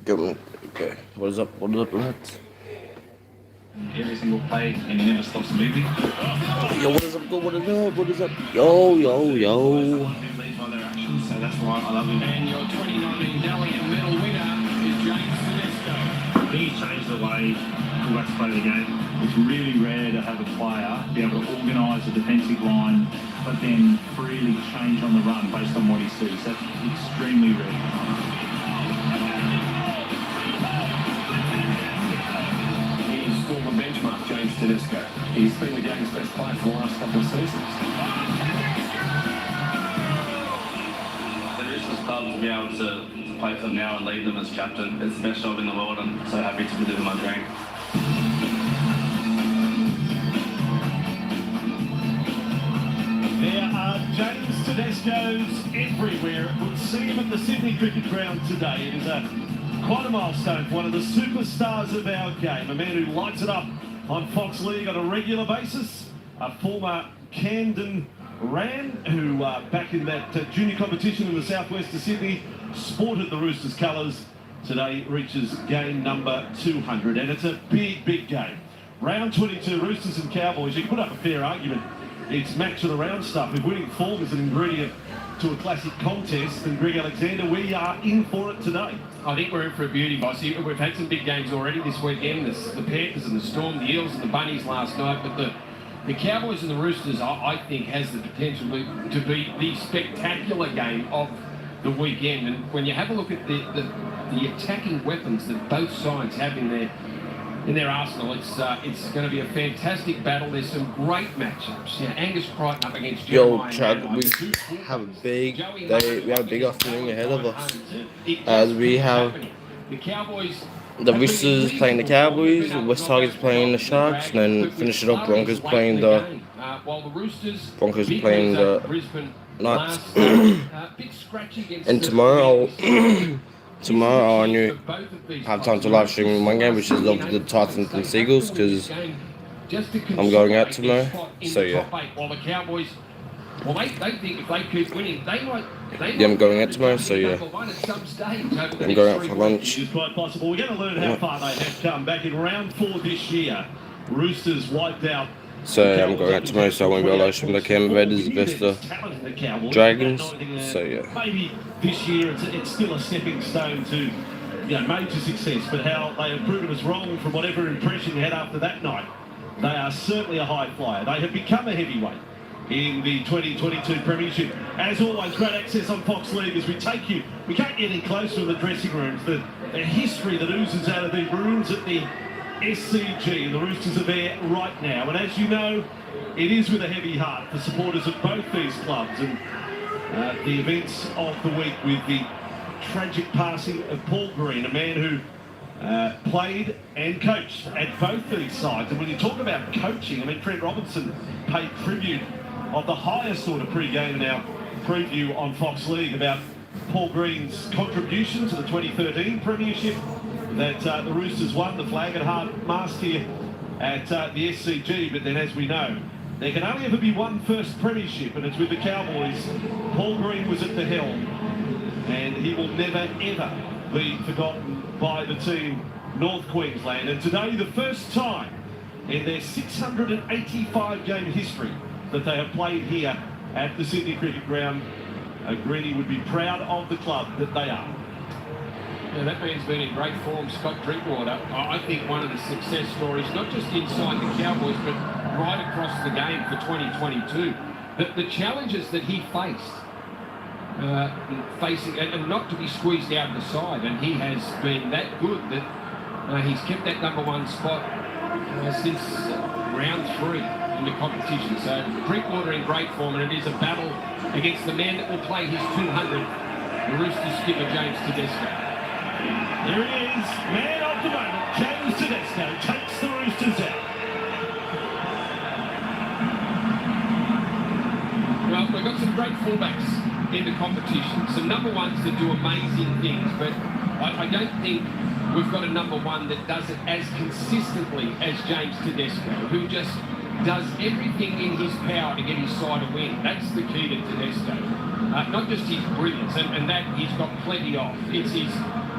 Go. Okay. What is up? What is up, lads? Every single play, and he never stops moving. Yo, what is up? What is up? What is up? Yo. So that's why I love him. And your 2019 Dalian medal winner is James Tedesco. He's changed the way fullbacks play the game. It's really rare to have a player be able to organise a defensive line, but then freely change on the run based on what he sees. That's extremely rare. He's former benchmark James Tedesco. He's been the game's best player for the last couple of seasons. The Roosters club to be able to play for them now and lead them as captain. It's the best job in the world. I'm so happy to deliver my dream. There are James Tedesco's everywhere. It would see him at the Sydney Cricket Ground today. It is quite a milestone for one of the superstars of our game. A man who lights it up on Fox League on a regular basis. A former Camden Ran, who back in that junior competition in the southwest of Sydney, sported the Roosters colours. Today reaches game number 200, and it's a big game. Round 22, Roosters and Cowboys. You can put up a fair argument. It's match of the round stuff. If winning form is an ingredient to a classic contest, then Greg Alexander, we are in for it today. I think we're in for a beauty, Bossy. We've had some big games already this weekend. The Panthers and the Storm, the Eels and the Bunnies last night, but the Cowboys and the Roosters, I think, has the potential to be the spectacular game of the weekend. And when you have a look at the attacking weapons that both sides have in their arsenal, it's going to be a fantastic battle. There's some great matchups. You know, Angus Crichton up against Jeremiah. Yo, Chad, we have a big day. We have a big afternoon ahead of us. As we have the Cowboys. The Roosters playing the Cowboys, West Tigers playing the Sharks, and then finish it up. Broncos playing the Knights. And tomorrow I'll only have time to live stream one game, which is of the Titans and Seagulls, because I'm going out tomorrow. So yeah. Well, they think if they keep winning, they might. I'm going out tomorrow, so yeah. I'm going out for lunch. It's quite possible. We're going to learn how far they have come. Back in round 4 this year, Roosters wiped out. So I'm going out tomorrow, so I won't be able to stream the Canberra Raiders versus the Dragons. So yeah. Maybe this year it's still a stepping stone to major success, but how they have proven us wrong from whatever impression you had after that night. They are certainly a high flyer. They have become a heavyweight in the 2022 Premiership. As always, great access on Fox League as we take you. We can't get any closer in the dressing rooms. The history that oozes out of the rooms at the SCG. The Roosters are there right now. And as you know, it is with a heavy heart for supporters of both these clubs. And the events of the week with the tragic passing of Paul Green, a man who played and coached at both these sides. And when you talk about coaching, I mean, Trent Robinson paid tribute of the highest sort of pre-game in our preview on Fox League about Paul Green's contribution to the 2013 Premiership that the Roosters won, the flag at hard mast here at the SCG. But then, as we know, there can only ever be one first Premiership, and it's with the Cowboys. Paul Green was at the helm, and he will never, ever be forgotten by the team North Queensland. And today, the first time in their 685-game history that they have played here at the Sydney Cricket Ground, Greeny would be proud of the club that they are. Yeah, that man's been in great form, Scott Drinkwater. I think one of the success stories, not just inside the Cowboys, but right across the game for 2022. The challenges that he faced, and not to be squeezed out the side, and he has been that good that he's kept that #1 spot since round 3 in the competition. So Drinkwater in great form, and it is a battle against the man that will play his 200, the Roosters skipper James Tedesco. There he is, man of the moment, James Tedesco takes the Roosters out. Well, we've got some great fullbacks in the competition, some #1s that do amazing things, but I don't think we've got a #1 that does it as consistently as James Tedesco, who just does everything in his power to get his side a win. That's the key to Tedesco. Not just his brilliance, and that he's got plenty of. It's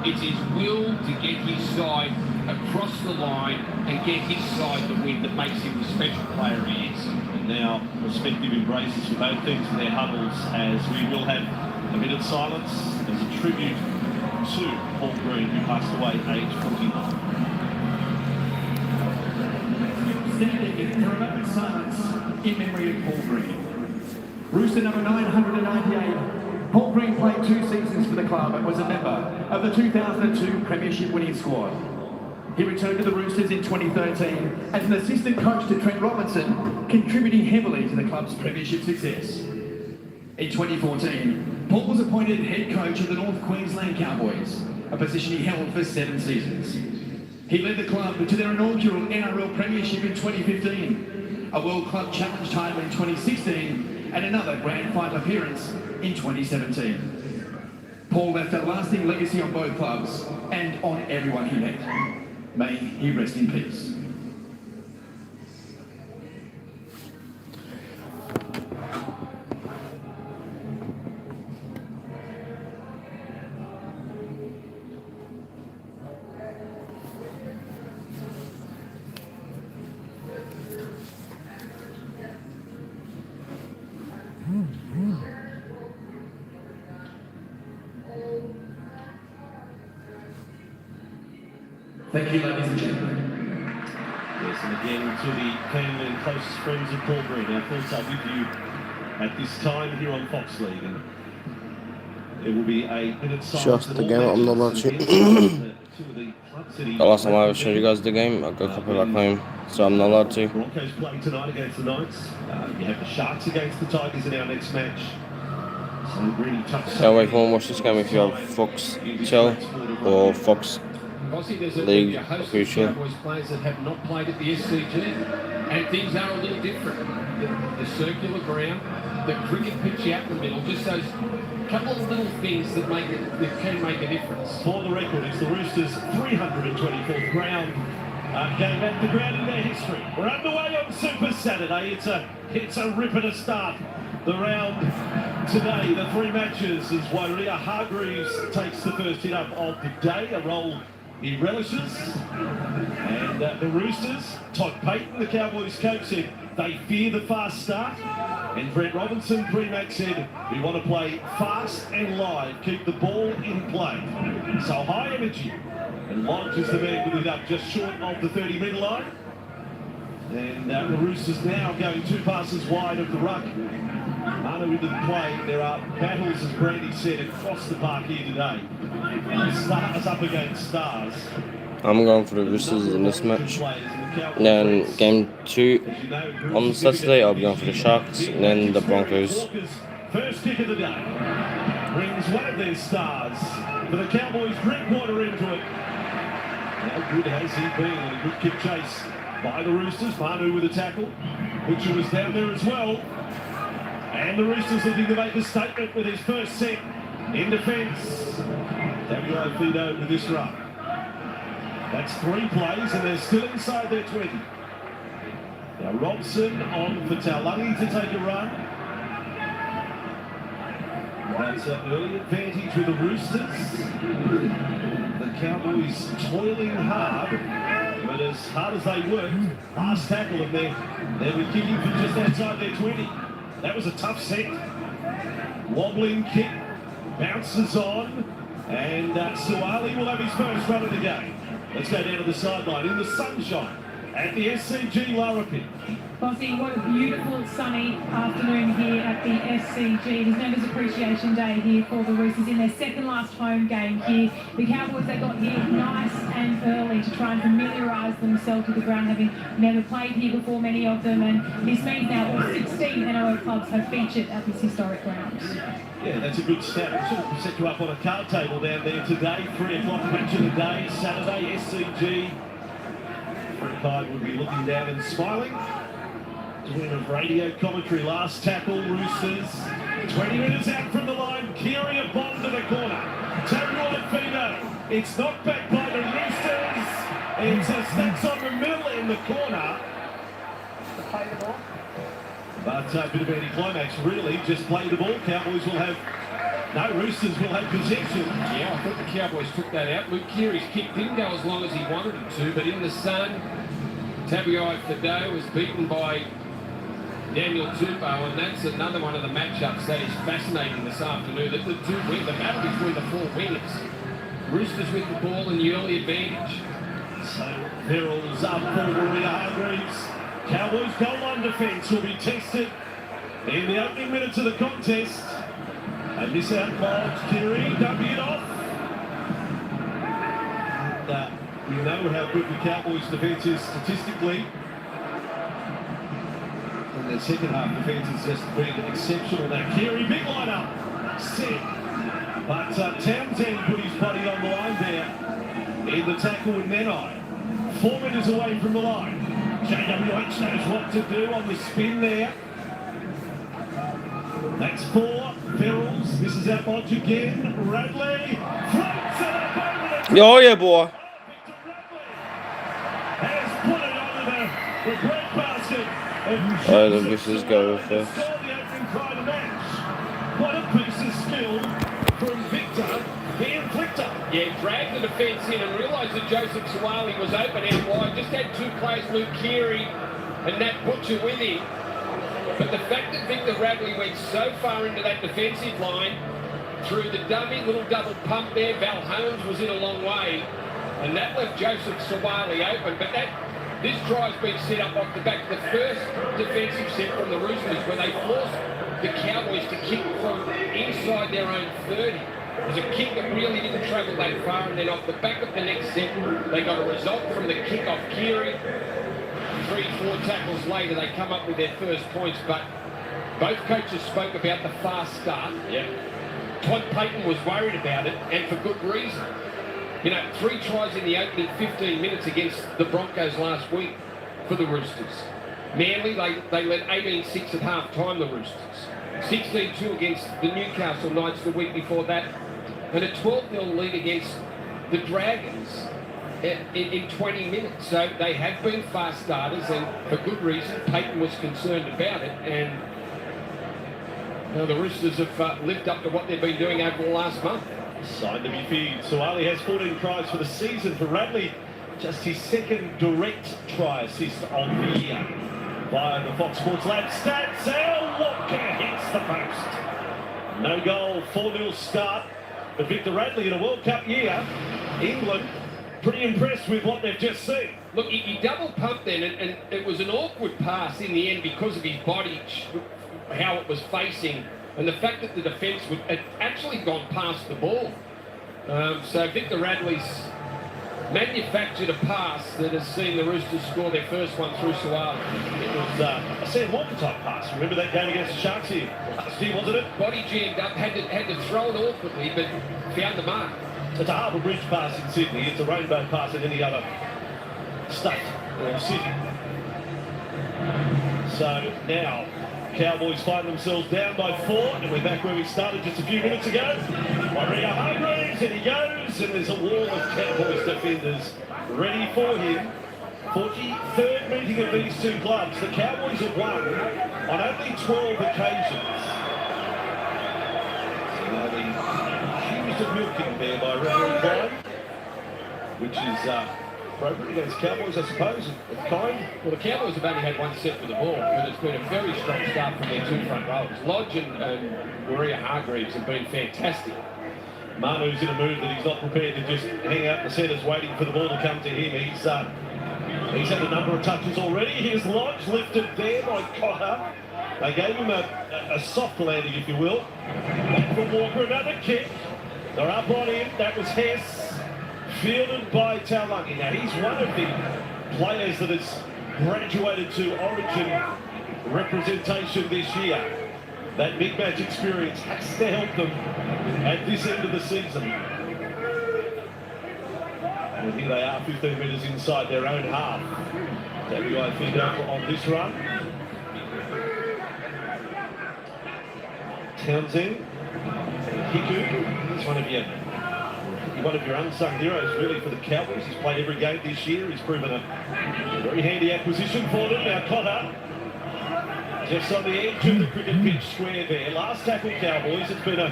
It's his will to get his side across the line and get his side the win that makes him the special player he is. And now, respective embraces for both teams in their huddles as we will have a minute's silence as a tribute to Paul Green, who passed away aged 49. Standing for a moment's silence in memory of Paul Green. Rooster number 998. Paul Green played 2 seasons for the club and was a member of the 2002 Premiership winning squad. He returned to the Roosters in 2013 as an assistant coach to Trent Robinson, contributing heavily to the club's Premiership success. In 2014, Paul was appointed head coach of the North Queensland Cowboys, a position he held for 7 seasons. He led the club to their inaugural NRL Premiership in 2015, a World Club Challenge title in 2016, and another Grand Final appearance in 2017. Paul left a lasting legacy on both clubs and on everyone he met. May he rest in peace. Thank you, ladies and gentlemen. Yes, and again to the family and closest friends of Paul Green. Our thoughts are with you at this time here on Fox League. And it will be a minute's silence. Just the game, I'm not allowed to. The last time I ever showed you guys the game, I got a couple back home, so I'm not allowed to. Broncos playing tonight against the Knights. You have the Sharks against the Tigers in our next match. So really tough. Stay away from watch this game if you have Fox Tel or Fox There's League a host of official. Cowboys players that have not played at the SCG, and things are a little different. The circular ground, the cricket pitch out the middle, just those couple of little things that can make a difference. For the record, it's the Roosters' 324th ground game at the ground in their history. We're underway on Super Saturday. It's a ripper to start the round today. The 3 matches as Wairua Hargreaves takes the first hit up of the day, a role he relishes. And the Roosters, Todd Payton, the Cowboys coach, said they fear the fast start. And Brent Robinson, pre-match, said we want to play fast and live, keep the ball in play. So high energy. And Lodge is the man with it up just short of the 30-metre line. And the Roosters now going 2 passes wide of the ruck. Manu into the play. There are battles, as Brandy said, across the park here today. Stars up against stars. I'm going for the Roosters in this match. And then game 2 on Saturday, I'll be going for the Sharks and then the Broncos. First kick of the day brings one of their stars for the Cowboys. Drinkwater into it. How good has he been? And a good kick chase by the Roosters. Manu with a tackle. Butcher was down there as well. And the Roosters looking to make a statement with his first set in defence. W.O. Fido with this run. That's 3 plays and they're still inside their 20. Now Robson on for Taulagi to take a run. That's an early advantage with the Roosters. The Cowboys toiling hard, but as hard as they worked, last tackle and they were kicking from just outside their 20. That was a tough set. Wobbling kick, bounces on, and Suwali will have his first run of the game. Let's go down to the sideline in the sunshine at the SCG lower pit. Bossy, what a beautiful sunny afternoon here at the SCG. It is Members Appreciation Day here for the Roosters in their second last home game here. The Cowboys, they got here nice and early to try and familiarise themselves with the ground, having never played here before, many of them, and this means now all 16 NRL clubs have featured at this historic ground. Yeah, that's a good start. Sort of set you up on a card table down there today. 3 o'clock match of the day, Saturday, SCG. Fred Hyde would be looking down and smiling. Doing a radio commentary, last tackle, Roosters. 20 metres out from the line, Keary a bomb to the corner. Tabuai Fido. It's knocked back by the Roosters. It's a stacks on the middle in the corner. Play the ball. But a bit of anticlimax, really. Just play the ball. Cowboys will have No, Roosters will have possession. Yeah, I thought the Cowboys took that out. Luke Keary's kick didn't go as long as he wanted it to, but in the sun, Tabiai Fadeo was beaten by Daniel Tupou, and that's another one of the matchups that is fascinating this afternoon. The battle between the four wingers. Roosters with the ball and the early advantage. So Verrills up for Maria Hargreaves. Cowboys goal line defence will be tested in the opening minutes of the contest. A miss out by Keary, dumping it off. We know how good the Cowboys defence is statistically. And their second half defence has just been exceptional. Now Keary, big line up, set. But Townsend put his body on the line there in the tackle with Nenai. 4 metres away from the line. JWH knows what to do on the spin there. That's 4. Verrills. This is out Bodge again. Radley. Floats it up over the... Oh yeah, boy. Has put it under the bread basket. Oh, the Roosters go with this. The opening try to match. What a piece of skill from Victor, the inflictor. Yeah, dragged the defence in and realised that Joseph Suwali was open out wide. Just had two players, Luke Keary and Nat Butcher with him. But the fact that Victor Radley went so far into that defensive line, through the dummy, little double pump there, Val Holmes was in a long way, and that left Joseph Suwali open. But this try's been set up off the back of the first defensive set from the Roosters, where they forced the Cowboys to kick from inside their own 30. It was a kick that really didn't travel that far, and then off the back of the next set, they got a result from the kick off Keary. 3-4 tackles later, they come up with their first points, but both coaches spoke about the fast start. Yeah. Todd Payton was worried about it, and for good reason. You know, 3 tries in the opening 15 minutes against the Broncos last week for the Roosters. Manly, they led 18-6 at half-time, the Roosters. 16-2 against the Newcastle Knights the week before that, and a 12-0 lead against the Dragons in 20 minutes. So they have been fast starters, and for good reason. Payton was concerned about it, and the Roosters have lived up to what they've been doing over the last month. Signed to be feed. Suwali has 14 tries for the season. For Radley, just his second direct try assist of the year. Via the Fox Sports Lab stats, Al Walker hits the post. No goal, 4-0 start. But Victor Radley in a World Cup year, England pretty impressed with what they've just seen. Look, he double pumped then, and it was an awkward pass in the end because of his body, how it was facing, and the fact that the defence had actually gone past the ball. So Victor Radley's manufactured a pass that has seen the Roosters score their first one through Suwali. It was a Sam Walker type pass. Remember that game against the Sharks here? Steve, wasn't it? Body jammed up, had to throw it awkwardly, but found the mark. It's a Harbour Bridge pass in Sydney. It's a rainbow pass in any other state or city. So now Cowboys find themselves down by 4, and we're back where we started just a few minutes ago. Maria Hargreaves, and he goes, and there's a wall of Cowboys defenders ready for him. 43rd meeting of these two clubs. The Cowboys have won on only 12 occasions. So now the accused of milking there by Ronald Klein, which is appropriate against Cowboys, I suppose, of kind. Well, the Cowboys have only had one set with the ball, but it's been a very strong start from their 2 front rowers. Lodge and Maria Hargreaves have been fantastic. Manu's in a mood that he's not prepared to just hang out in the centres waiting for the ball to come to him. He's had a number of touches already. Here's Lodge lifted there by Cotter. They gave him a soft landing, if you will. Back from Walker, another kick. They're up on him. That was Hess. Fielded by Taulagi. Now, he's one of the players that has graduated to Origin representation this year. That big match experience has to help them at this end of the season. And here they are, 15 metres inside their own half. WA Fido on this run. Townsend. Hiku. He's one of your unsung heroes, really, for the Cowboys. He's played every game this year. He's proven a very handy acquisition for them. Now Cotter, just on the edge of the cricket pitch square there. Last tackle, Cowboys. It's been a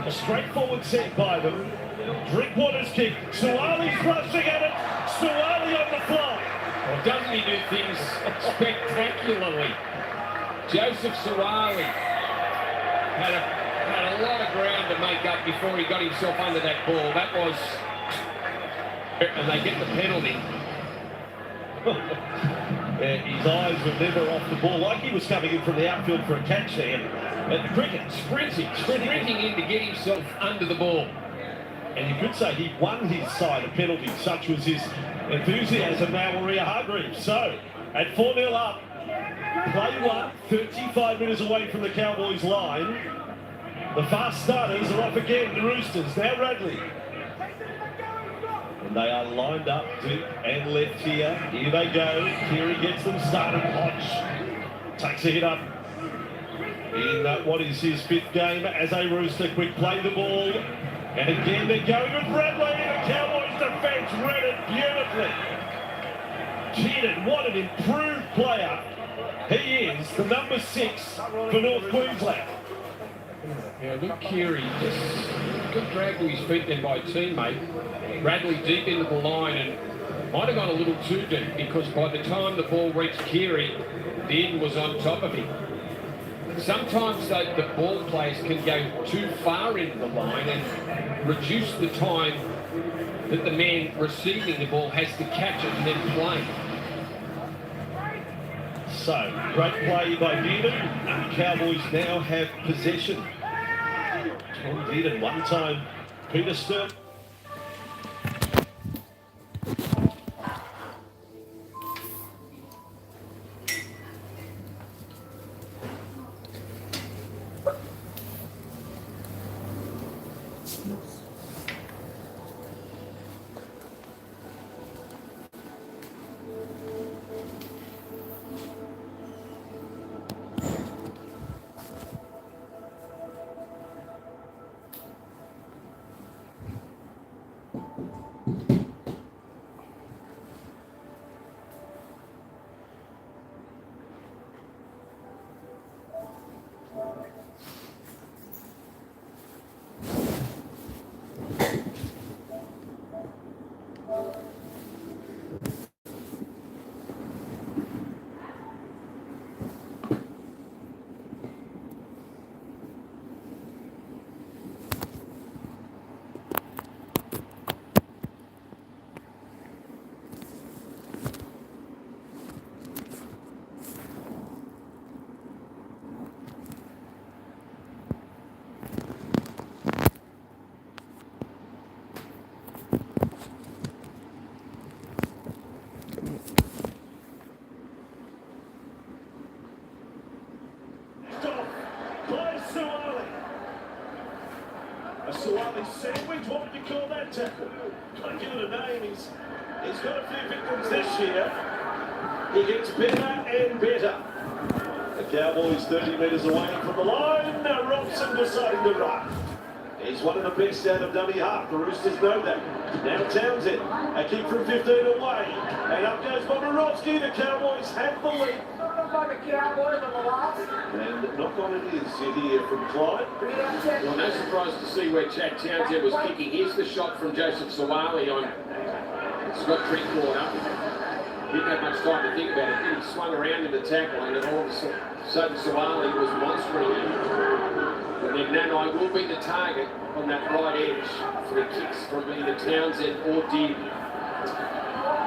A straightforward set by them. Drinkwater's kick. Suwali's rushing at it. Suwali on the fly. Well, doesn't he do things spectacularly? Joseph Suwali had a lot of ground to make up before he got himself under that ball. That was... And they get the penalty. Yeah, his eyes were never off the ball, like he was coming in from the outfield for a catch there. At the cricket, sprinting in to get himself under the ball. And you could say he won his side a penalty, such was his enthusiasm now, Maria Hargreaves. So, at 4-0 up, play one, 35 metres away from the Cowboys line. The fast starters are off again, the Roosters. Now Radley. And they are lined up deep and left here. Here they go. Keary gets them started. Hodge takes a hit up in what is his 5th game as a Rooster. Quick play the ball. And again they're going with Radley. The Cowboys defence read it beautifully. Keenan, what an improved player. He is the number 6 for North Queensland. Yeah, look, Keary just got dragged to his feet then by a teammate. Radley deep into the line and might have gone a little too deep because by the time the ball reached Keary, the end was on top of him. Sometimes the ball players can go too far into the line and reduce the time that the man receiving the ball has to catch it and then play. So, great play by Dearden, and the Cowboys now have possession. Tom Dearden, one time, Peter Sturt. Suwali sandwich, what would you call that tackle? Can't give it a name, he's got a few victims this year. He gets better and better. The Cowboys 30 metres away from the line. Now Robson deciding to run. He's one of the best out of dummy half. The Roosters know that. Now Townsend, a kick from 15 away. And up goes Boborovsky. The Cowboys have the lead. And knock on it is here from Clyde. Well, no surprise to see where Chad Townsend was kicking. Here's the shot from Joseph Suwali on Scott Drinkwater. Didn't have much time to think about it. He swung around in the tackle and then all of a sudden Suwali was monstering him. And then Nanai will be the target on that right edge for the kicks from either Townsend or Dean.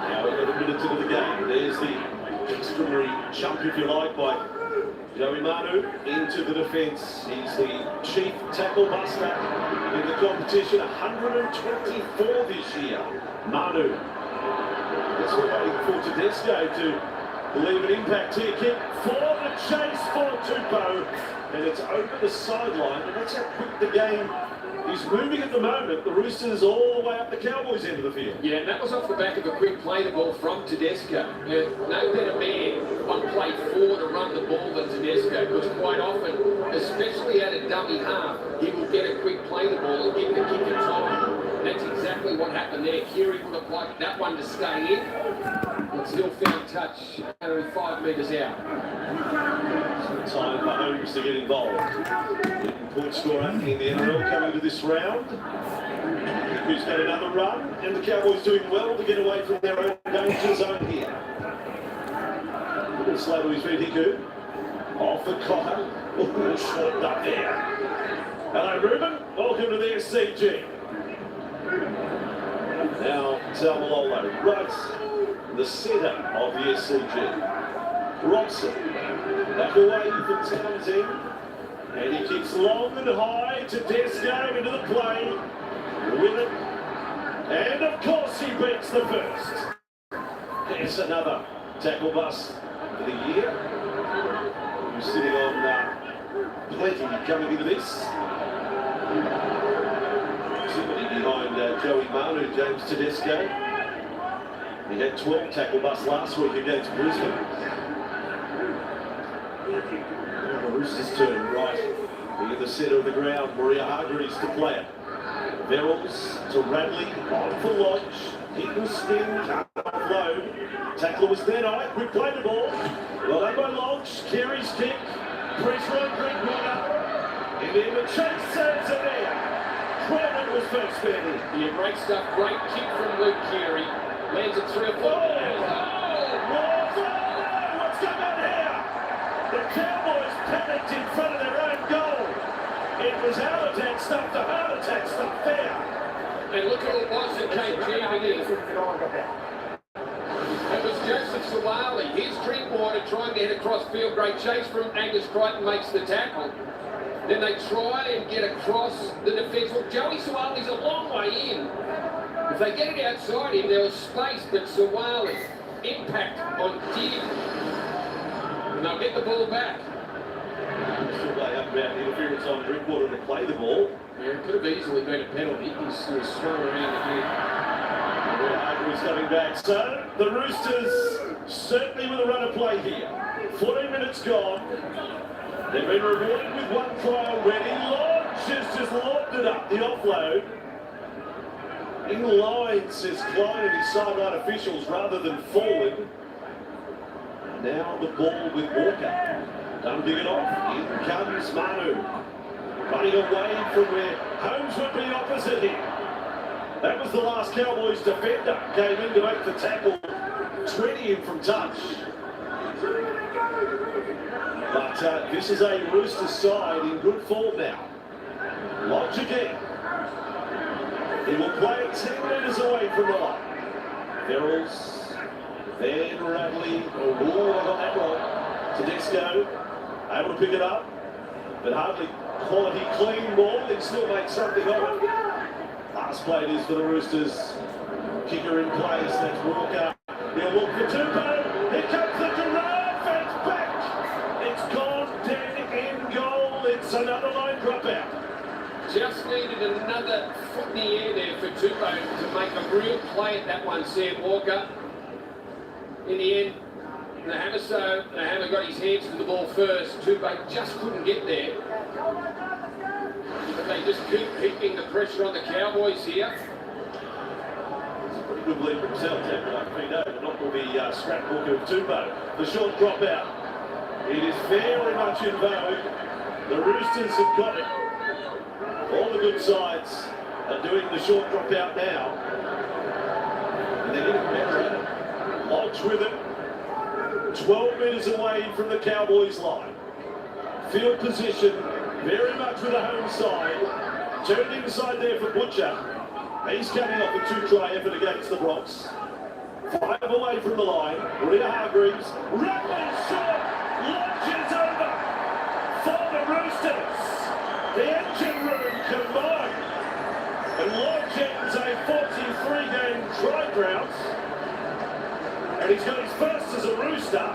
Now we've got a minute into the game. There's the extraordinary jump, if you like, by Joey Manu into the defence. He's the chief tackle buster in the competition, 124 this year. Manu. Guess we're waiting for Tedesco to leave an impact here. Kick for the chase for Tupou. And it's over the sideline. And that's how quick the game is moving at the moment. The Roosters all the way up the Cowboys end of the field. Yeah, and that was off the back of a quick play the ball from Tedesco. No better man on play 4 to run the ball than Tedesco, because quite often, especially at a dummy half, he will get a quick play the ball and give the kicker time. And that's exactly exactly what happened there. Keary would have liked that one to stay in, but still found touch 105 metres out. Some time for Holmes to get involved. Leading point scorer in the NRL coming to this round. Who's got another run, and the Cowboys doing well to get away from their own danger zone here. A little slow to his feet, Hiku. Off the Cotter. Oh, slipped up there. Hello, Ruben. Welcome to the SCG. Now, Talmalolo, right in the centre of the SCG. Robson, back away from Townsend. And he kicks long and high to Desco into the play. With it. And of course he beats the first. There's another tackle bust for the year. Who's sitting on plenty coming into this. Somebody behind Joey Manu, James Tedesco. He had 12 tackle busts last week against Brisbane. The Roosters turn right. In the centre of the ground, Maria Hargreaves to play it. Verrills to Radley, on for Lodge. Hit and spin, can't offload. Tackler was there, quick play the ball. Well done by Lodge, Carey's kick. Pressure on Drinkwater. And then the chase saves it there. Crawford was first fairly. Yeah, great stuff. Great kick from Luke Keary. Lands at 3 or 4. What's going on here? The Cowboys panicked in front of their own goal. It was heart attack stuff to heart attack stuff there. And look at what it was that came jamming in. It was Joseph Sawali. Here's Drinkwater trying to head across field. Great chase from Angus Crichton, makes the tackle. Then they try and get across the defence. Well, Joey Sawali's a long way in. If they get it outside him, there was space, but Sawali, impact on Dig. And they'll get the ball back. Still lay up about interference on Drinkwater to play the ball. Yeah, it could have easily been a penalty. He's swung around again. Hargreaves coming back. So, the Roosters certainly with a run of play here. 14 minutes gone. They've been rewarded with one try already. Lodge has just lobbed it up, the offload. In line, says Klein and his sideline officials, rather than forward. Now the ball with Walker. Done big it off. In comes Manu. Running away from where Holmes would be opposite him. That was the last Cowboys defender. Came in to make the tackle. 20 him from touch. But this is a Roosters side in good form now. Lodge again. He will play it 10 metres away from the line. Verrills, then Radley. Oh, I got that wrong. Tedesco, able to pick it up, but hardly quality clean ball. He still makes something of it. Last play it is for the Roosters. Kicker in place, that's Walker. He'll look for Tupou. Here comes the Giraffe, it's back. It's gone dead in goal. It's another line dropout. Just needed another foot in the air there for Tupou to make a real play at that one, Sam Walker. In the end, the Hammer got his hands to the ball first. Tupou just couldn't get there. But they just keep keeping the pressure on the Cowboys here. It's a pretty good lead for himself, like Pino, but not for the scrapbook of Tupou. The short dropout. It is very much in vogue. The Roosters have got it. All the good sides are doing the short dropout now. And they're getting better at it. Lodge with it. 12 metres away from the Cowboys line. Field position very much with the home side. Turned inside there for Butcher. He's coming off a 2-try effort against the Bronx. 5 away from the line. Rhea Hargreaves. Rattling short. Lodge is over for the Roosters. The engine room combined. And Lodge ends a 43-game try drought. And he's got his first as a Rooster.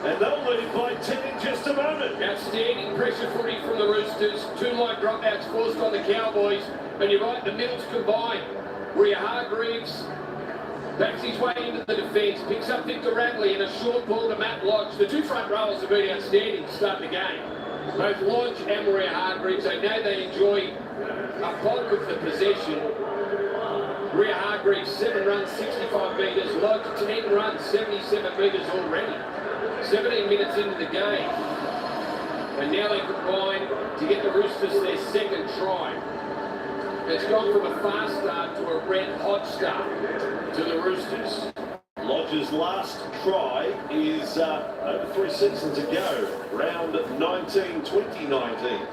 And they'll lead by 10 in just a moment. Outstanding pressure footy from the Roosters. 2 line dropouts forced on the Cowboys. And you're right, the middles combined. Rhea Hargreaves backs his way into the defence, picks up Victor Radley and a short ball to Matt Lodge. The 2 front rowers have been outstanding to start the game. Both Lodge and Maria Hargreaves, they know they enjoy a bulk of the possession. Maria Hargreaves, 7 runs, 65 metres. Lodge, 10 runs, 77 metres already. 17 minutes into the game. And now they combine to get the Roosters their second try. It's gone from a fast start to a red-hot start to the Roosters. Lodge's last try is over 3 seasons ago, round 19, 2019.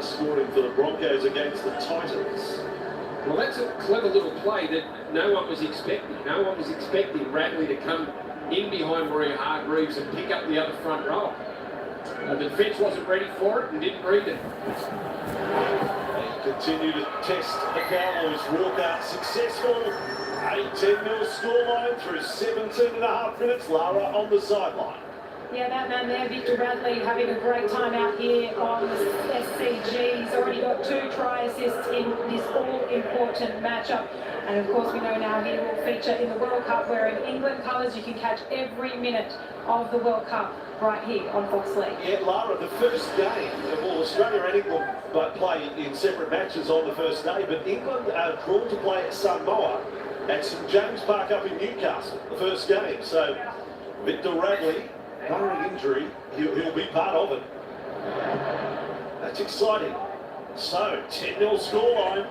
Scoring for the Broncos against the Titans. Well, that's a clever little play that no one was expecting. No one was expecting Radley to come in behind Maria Hargreaves and pick up the other front row. The defence wasn't ready for it and didn't read it. They continue to test the Cowboys. Walker successful. 8-10-0 scoreline through 17.5 minutes. Lara on the sideline. Yeah, that man there, Victor Radley, having a great time out here on the SCG. He's already got 2 try assists in this all-important matchup. And of course, we know now he will feature in the World Cup wearing England colours. You can catch every minute of the World Cup right here on Fox League. Yeah, Lara, the first game, well, Australia and England play in separate matches on the first day, but England are drawn to play at Samoa at St James Park up in Newcastle, the first game. So, Victor Radley, barring injury, he'll be part of it. That's exciting. So, 10-0 scoreline.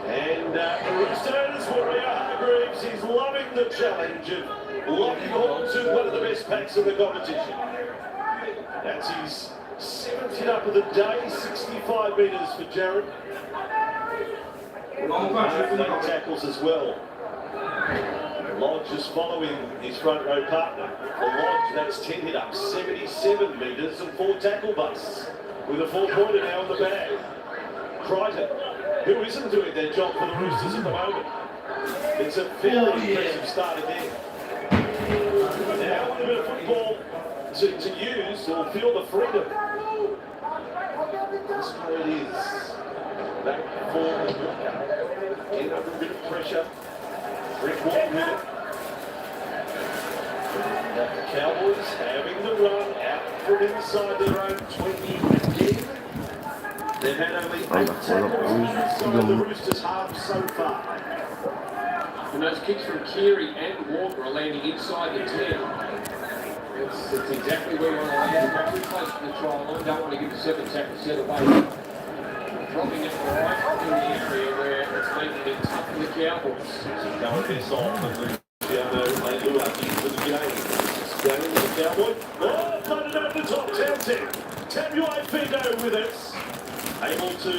And the Roosters, Maria Hargreaves, is loving the challenge of locking on to one of the best packs in the competition. That's his 7th hit up of the day, 65 metres for Jared. Tackles as well. Lodge is following his front row partner. For Lodge, that's 10 hit ups, 77 metres and 4 tackle busts, with a 4-pointer now in the bag. Crichton, who isn't doing their job for the Roosters at the moment. It's a very impressive start again. Now, a bit of football to use, or feel the freedom. That's what it is. Back for in under a bit of pressure. Rick Walton with it. And the Cowboys having the run out from inside their own 20 again. They've had only 8 tackles inside the Roosters half so far. And those kicks from Keary and Walker are landing inside the 10. It's exactly where you want to land. You're too close to the try line. Don't want to give the 7 tackle set away. Dropping it right in the area where it's making it tough for the Cowboys. Going this off and Luciano Leilua into the game. Going to the Cowboys. Oh, flooded over the top. Townsend. Tabuai Figo with it. Able to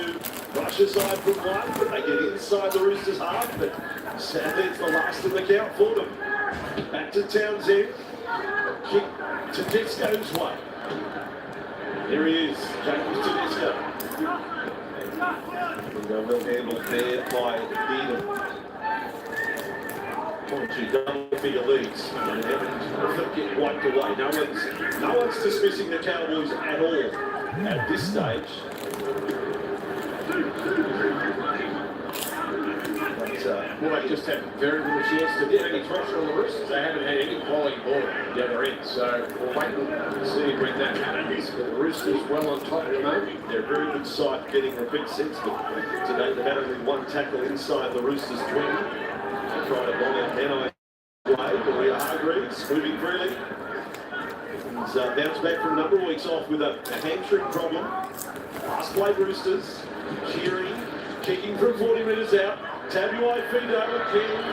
rush aside from one, but they get inside the Roosters half. But sadly, it's the last of the count for them. Back to Townsend. Kick to Tedesco's way. Here he is, James Tedesco. Well handled there by Eden. 22 double-figure leads. And Evans get wiped away. No one's dismissing the Cowboys at all at this stage. Well, they just had very little chance to get any pressure on the Roosters. They haven't had any quality ball at the other end. So we'll wait and see when that happens. But the Roosters well on top at the moment. They're a very good side getting repeat sets, but today they've had only 1 tackle inside the Roosters 20. They tried to bomb out Menai way, Maria Hargreaves moving freely. He's bounced back from a number of weeks off with a hamstring problem. Last play Roosters. Keary kicking from 40 metres out. Tabuai Fido again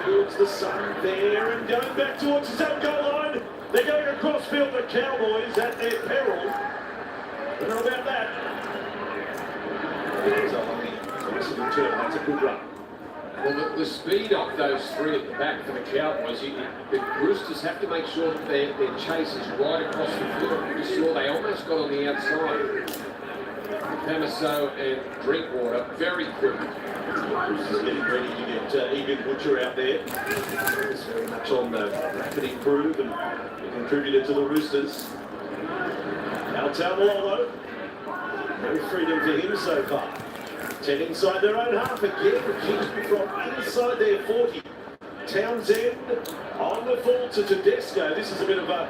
towards the sun there and going back towards his own goal line. They're going across field, the Cowboys at their peril. But how about that? That's a good run. Well, the speed of those 3 at the back for the Cowboys, the Roosters have to make sure that their chase is right across the field. You saw they almost got on the outside. Pamaso and Drinkwater very quick. Roosters getting ready to get Egan Butcher out there. He's very much on the rapid improve and a contributor to the Roosters. Aotearoa, no freedom for him so far. 10 inside their own half again, kicking from inside their 40. Townsend on the fall to Tedesco. This is a bit of a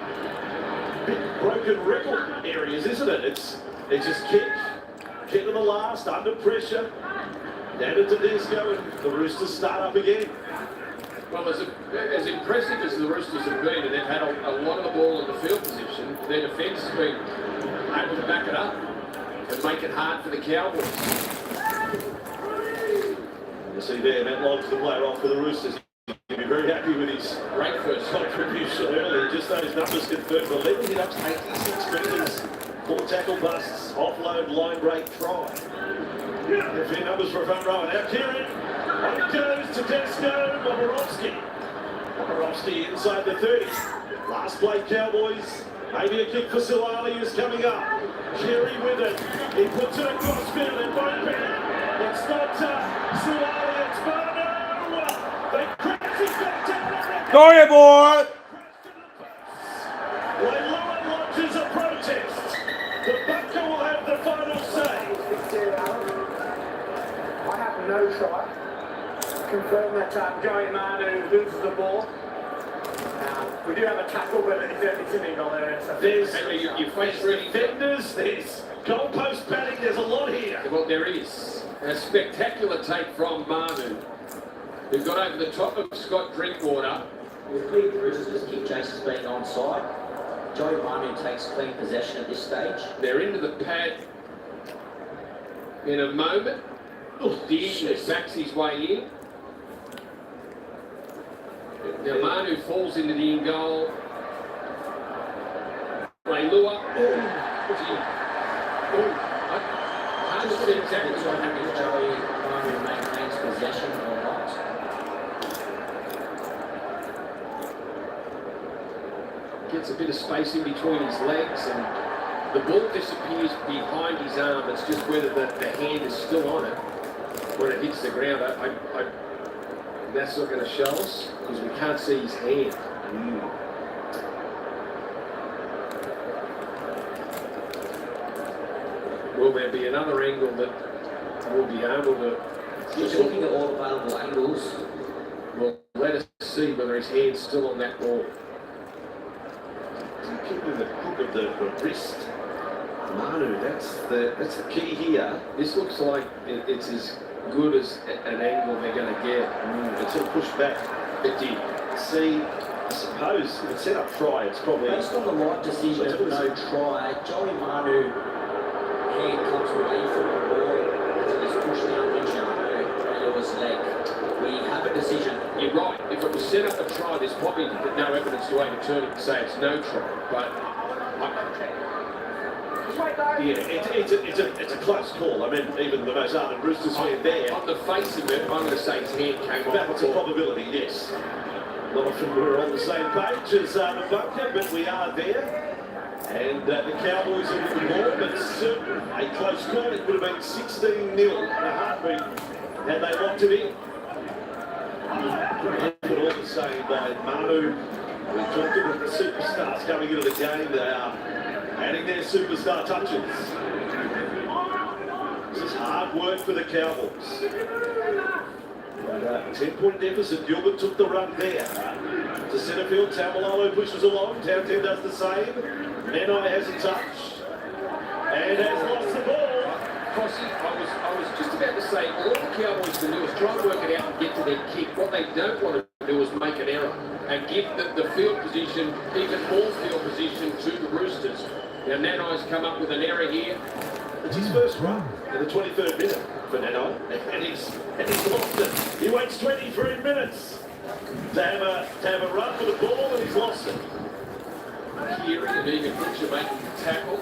broken record areas, isn't it? It's just kick to the last, under pressure. Down to Tedesco, and the Roosters start up again. Well, as impressive as the Roosters have been, and they've had a lot of the ball in the field position, their defence has been able to back it up and make it hard for the Cowboys. You see there, Matt Lobbs, the player off for the Roosters. He'll be very happy with his Great first contribution early. Just those numbers confirmed. 11 hit-ups, 86 metres, 4 tackle busts, offload, line break, try. A few numbers for a front row. Now Kieran, on it goes to Tedesco, Momirovski inside the 30. Last play, Cowboys. Maybe a kick for Silali who's coming up. Kerry with it. He puts it across field. It won't be. It's not Silali, it's Barno. They crash it back down. Go ahead, boy! Leiluan launches a protest. The bunker will have the final say. I have no try. Confirm that Joey Manu loses the ball. We do have a tackle, but it's illegal there. There's You face ready. defenders, there's goalpost batting, there's a lot here. Well, there is a spectacular take from Manu, who got over the top of Scott Drinkwater. With clear Roosters kick chase as being onside. Joey Manu takes clean possession at this stage. They're into the pad in a moment. Dean backs his way in. Now Manu falls into the in goal. Leilua. Hard to see exactly what happens. Joey Manu maintains possession or not. Gets a bit of space in between his legs and the ball disappears behind his arm. It's just whether the hand is still on it when it hits the ground. That's not going to show us because we can't see his hand. Will there be another angle that we'll be able to... He's looking at all available angles. Well, let us see whether his hand's still on that ball. Keeping the crook of the wrist. Manu, that's the key here. This looks like it's as good as an angle they're going to get. It's sort of pushed back. It did. See, I suppose if it's set up try, it's probably... Based on the right decision of no try, Joey Manu hand comes away from the ball until he's pushed down Leilua's leg. We have a decision. You're right. If it was set up a try, there's probably no evidence to overturn it and say it's no try. But it's a close call. I mean, even the most ardent Roosters fan there. On the face of it, I'm going to say his hand came off. That's a probability, yes. Not often we're on the same page as the bunker, but we are there. And the Cowboys are with the ball, but certainly a close call. It would have been 16-0 in a heartbeat had they locked it in. But all the same, Manu, we talked about the superstars coming into the game. They are adding their superstar touches. This is hard work for the Cowboys. 10-point deficit. Gilbert took the run there. To centre field, Tamalolo pushes along. Townsend does the same. Nenai has a touch. And has lost the ball. Crossy, I was just about to say, all the Cowboys can do is try and work it out and get to their kick. What they don't want to do is make an error and give the field position, even more field position, to the Roosters. Now, Nanai's come up with an error here. It's his first run in the 23rd minute for Nanai, and he's lost it. He waits 23 minutes to have a run for the ball, and he's lost it. Kiri and even Butcher making the tackle.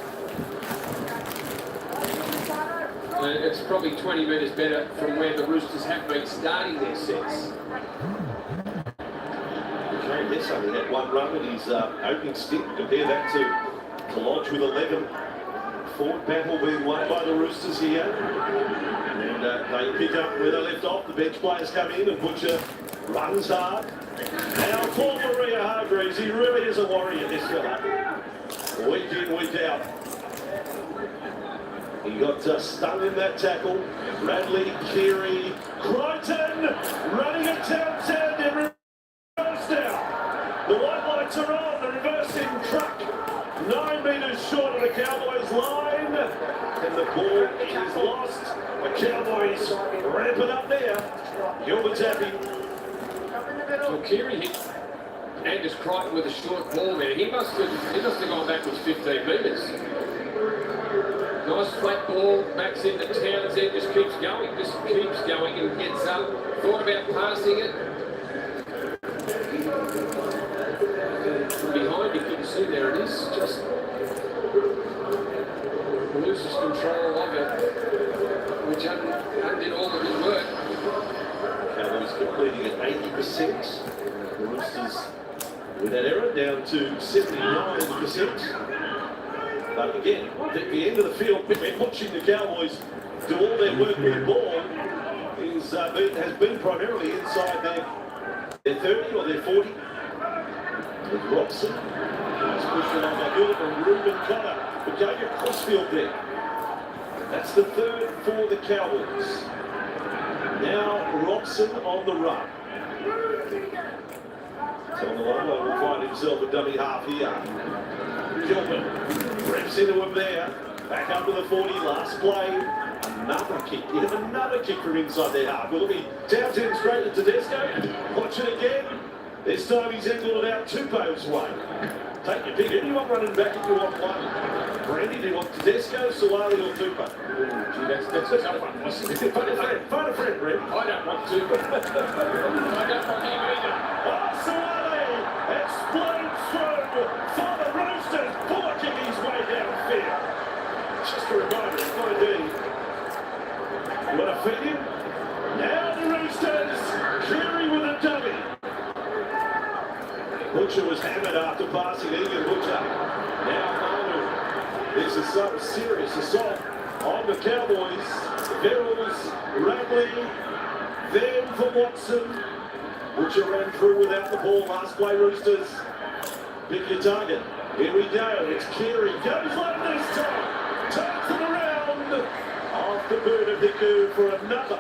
It's probably 20 metres better from where the Roosters have been starting their sets. Okay, yes, only had one run in his opening stint. Compare that to Lodge with 11. Forward battle being won by the Roosters here. And they pick up where they left off. The bench players come in and Butcher runs hard. Now for Maria Hargreaves. He really is a warrior, this fella. Week in, week out. He got stung in that tackle. Bradley, Keary, Crichton running at Townsend. Everyone goes down. The white lights are on. The reversing truck 9 metres short of the Cowboys line. And the ball is lost. The Cowboys ramp it up there. Gilbert's happy. Well, Keary hit Angus Crichton with a short ball there. He must have gone backwards 15 metres. Nice flat ball, backs into Townsend, just keeps going and gets up. Thought about passing it. From behind, you can see there it is. Just loses control of it, which undid all of his work. Cowboys completing at 80%. The Roosters, with that error, down to 79%. But again, at the end of the field, we're watching the Cowboys do all their work with the ball. Has been primarily inside their 30 or their 40. With Robson, he's pushed it on by Gilbert and Ruben Cutter. But going across field there. That's the third for the Cowboys. Now Robson on the run. Tololo will find himself a dummy half here. Gilbert rips into him there. Back up to the 40, last play. Another kick, yet another kick from inside their half. Will it be Townsend straight to Tedesco? Watch it again. This time he's angled it out Tupou's way. Take your pick. Anyone running back if you want one. Brandy, do you want Tedesco, Suwali or Tupou? Gee, that's a tough one. Find a friend, Brent. I don't want to. I don't want him either. Oh, Suwali explodes through for the Roosters. Blocking his way downfield. Just a reminder, it's not a dirty. You want to feed him? Now the Roosters. Keary with a dummy. Butcher was hammered after passing Egan Butcher. Now Manu. This is some serious assault on the Cowboys. Verrills, Radley, then for Watson. Butcher ran through without the ball. Last play, Roosters. Pick your target. Here we go. It's Keary. Goes like this time. Turns it around. Off the boot of Hiku for another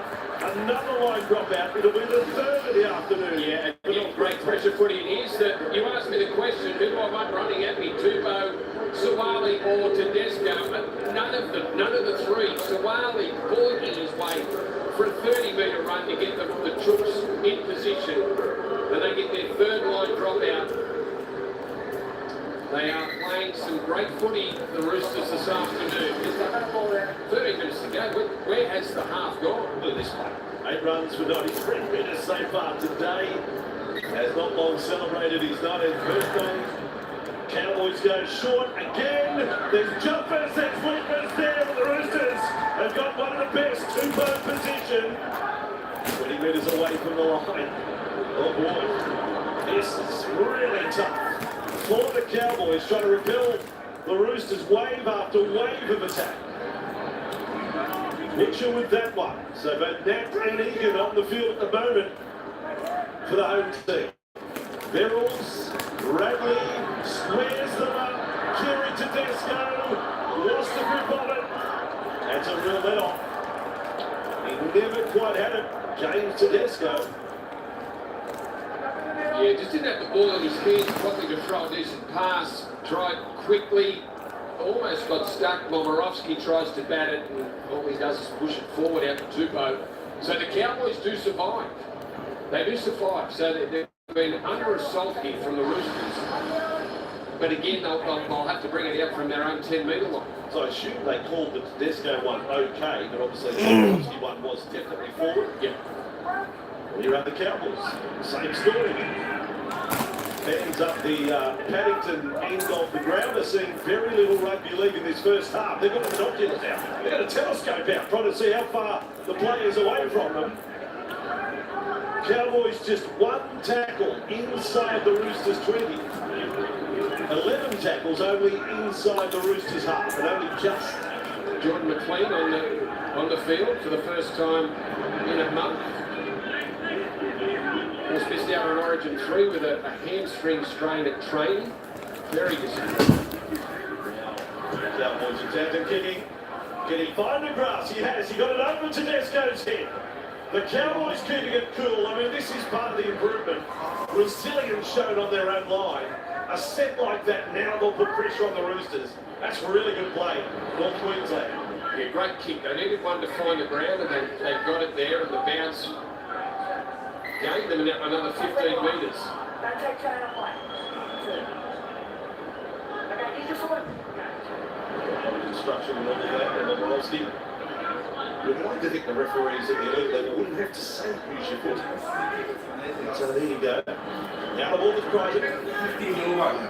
line drop out. It'll be the third of the afternoon. Yeah, and great pressure footy it is. That you asked me the question, who do I want running at me? Tupou, Suwali or Tedesco? None of the three. Suwali bullying his way for a 30-metre run to get the troops in position. And they get their third line drop out. They are playing some great footy, the Roosters, this afternoon. 30 minutes to go. Where has the half gone? Look at this one. 8 runs for 93 minutes so far today. Has not long celebrated his 90th birthday. Cowboys go short again. There's jumpers, there's sweepers there. The Roosters have got one of the best two-bird position. 20 metres away from the line. Oh boy, this is really tough for the Cowboys, trying to repel the Roosters wave after wave of attack. Butcher with that one. So both Nat and Egan on the field at the moment for the home team. Verrills, Radley, squares them up. Keary Tedesco, lost the grip on it. That's a real let-off. He never quite had it. James Tedesco. Yeah, just didn't have the ball in his hands properly to throw a decent pass. Tried quickly, almost got stuck. Momirovski tries to bat it, and all he does is push it forward out to Tupou. So the Cowboys do survive. They do survive. So they've been under assault here from the Roosters. But again, they'll have to bring it out from their own 10-metre line. So I assume they called the Tedesco one okay, but obviously the Momirovski one was definitely forward. Yeah. Here are the Cowboys. Same story. Fans up the Paddington end of the ground are seeing very little rugby league in this first half. They've got the binoculars out. They've got a telescope out trying to see how far the players away from them. Cowboys just one tackle inside the Roosters 20. 11 tackles only inside the Roosters half, and only just. Jordan McLean on the field for the first time in a month. Was missed out on Origin 3 with a hamstring strain at training. Very disappointing. Now, Cowboys attempting kicking. Getting fine to grass. He has. He got it over to Tedesco's head. The Cowboys keeping it cool. I mean, this is part of the improvement. Resilience shown on their own line. A set like that, now they'll put pressure on the Roosters. That's really good play, North Queensland. Yeah, great kick. They needed one to find the ground, and they got it there, and the bounce gave them another 15 metres. Construction and all of that, and Roski. You'd like to think the referees at the elite level wouldn't have to say use your foot. So there you go. Now the ball with Crichton. 15 0-1.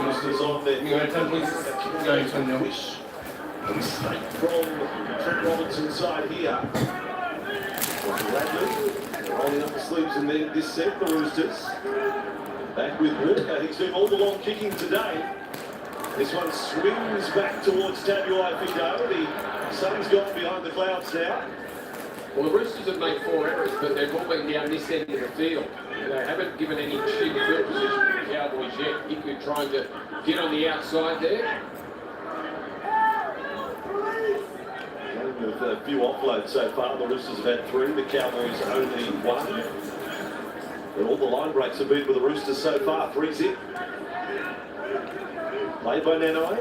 Roosters on their wish. Mistake from Trent Robinson's side here. Bradley rolling up the sleeves in this set, the Roosters. Back with Walker. He's doing all the long kicking today. This one swings back towards Tabuai-Fidow. The sun's gone behind the clouds now. Well, the Roosters have made 4 errors, but they've all been down this end of the field. They haven't given any cheap field position to the Cowboys yet. Hickley trying to get on the outside there. With a few offloads so far, the Roosters have had 3, the Cowboys only 1. But all the line breaks have been with the Roosters so far, 3-zip. Played by Nanai.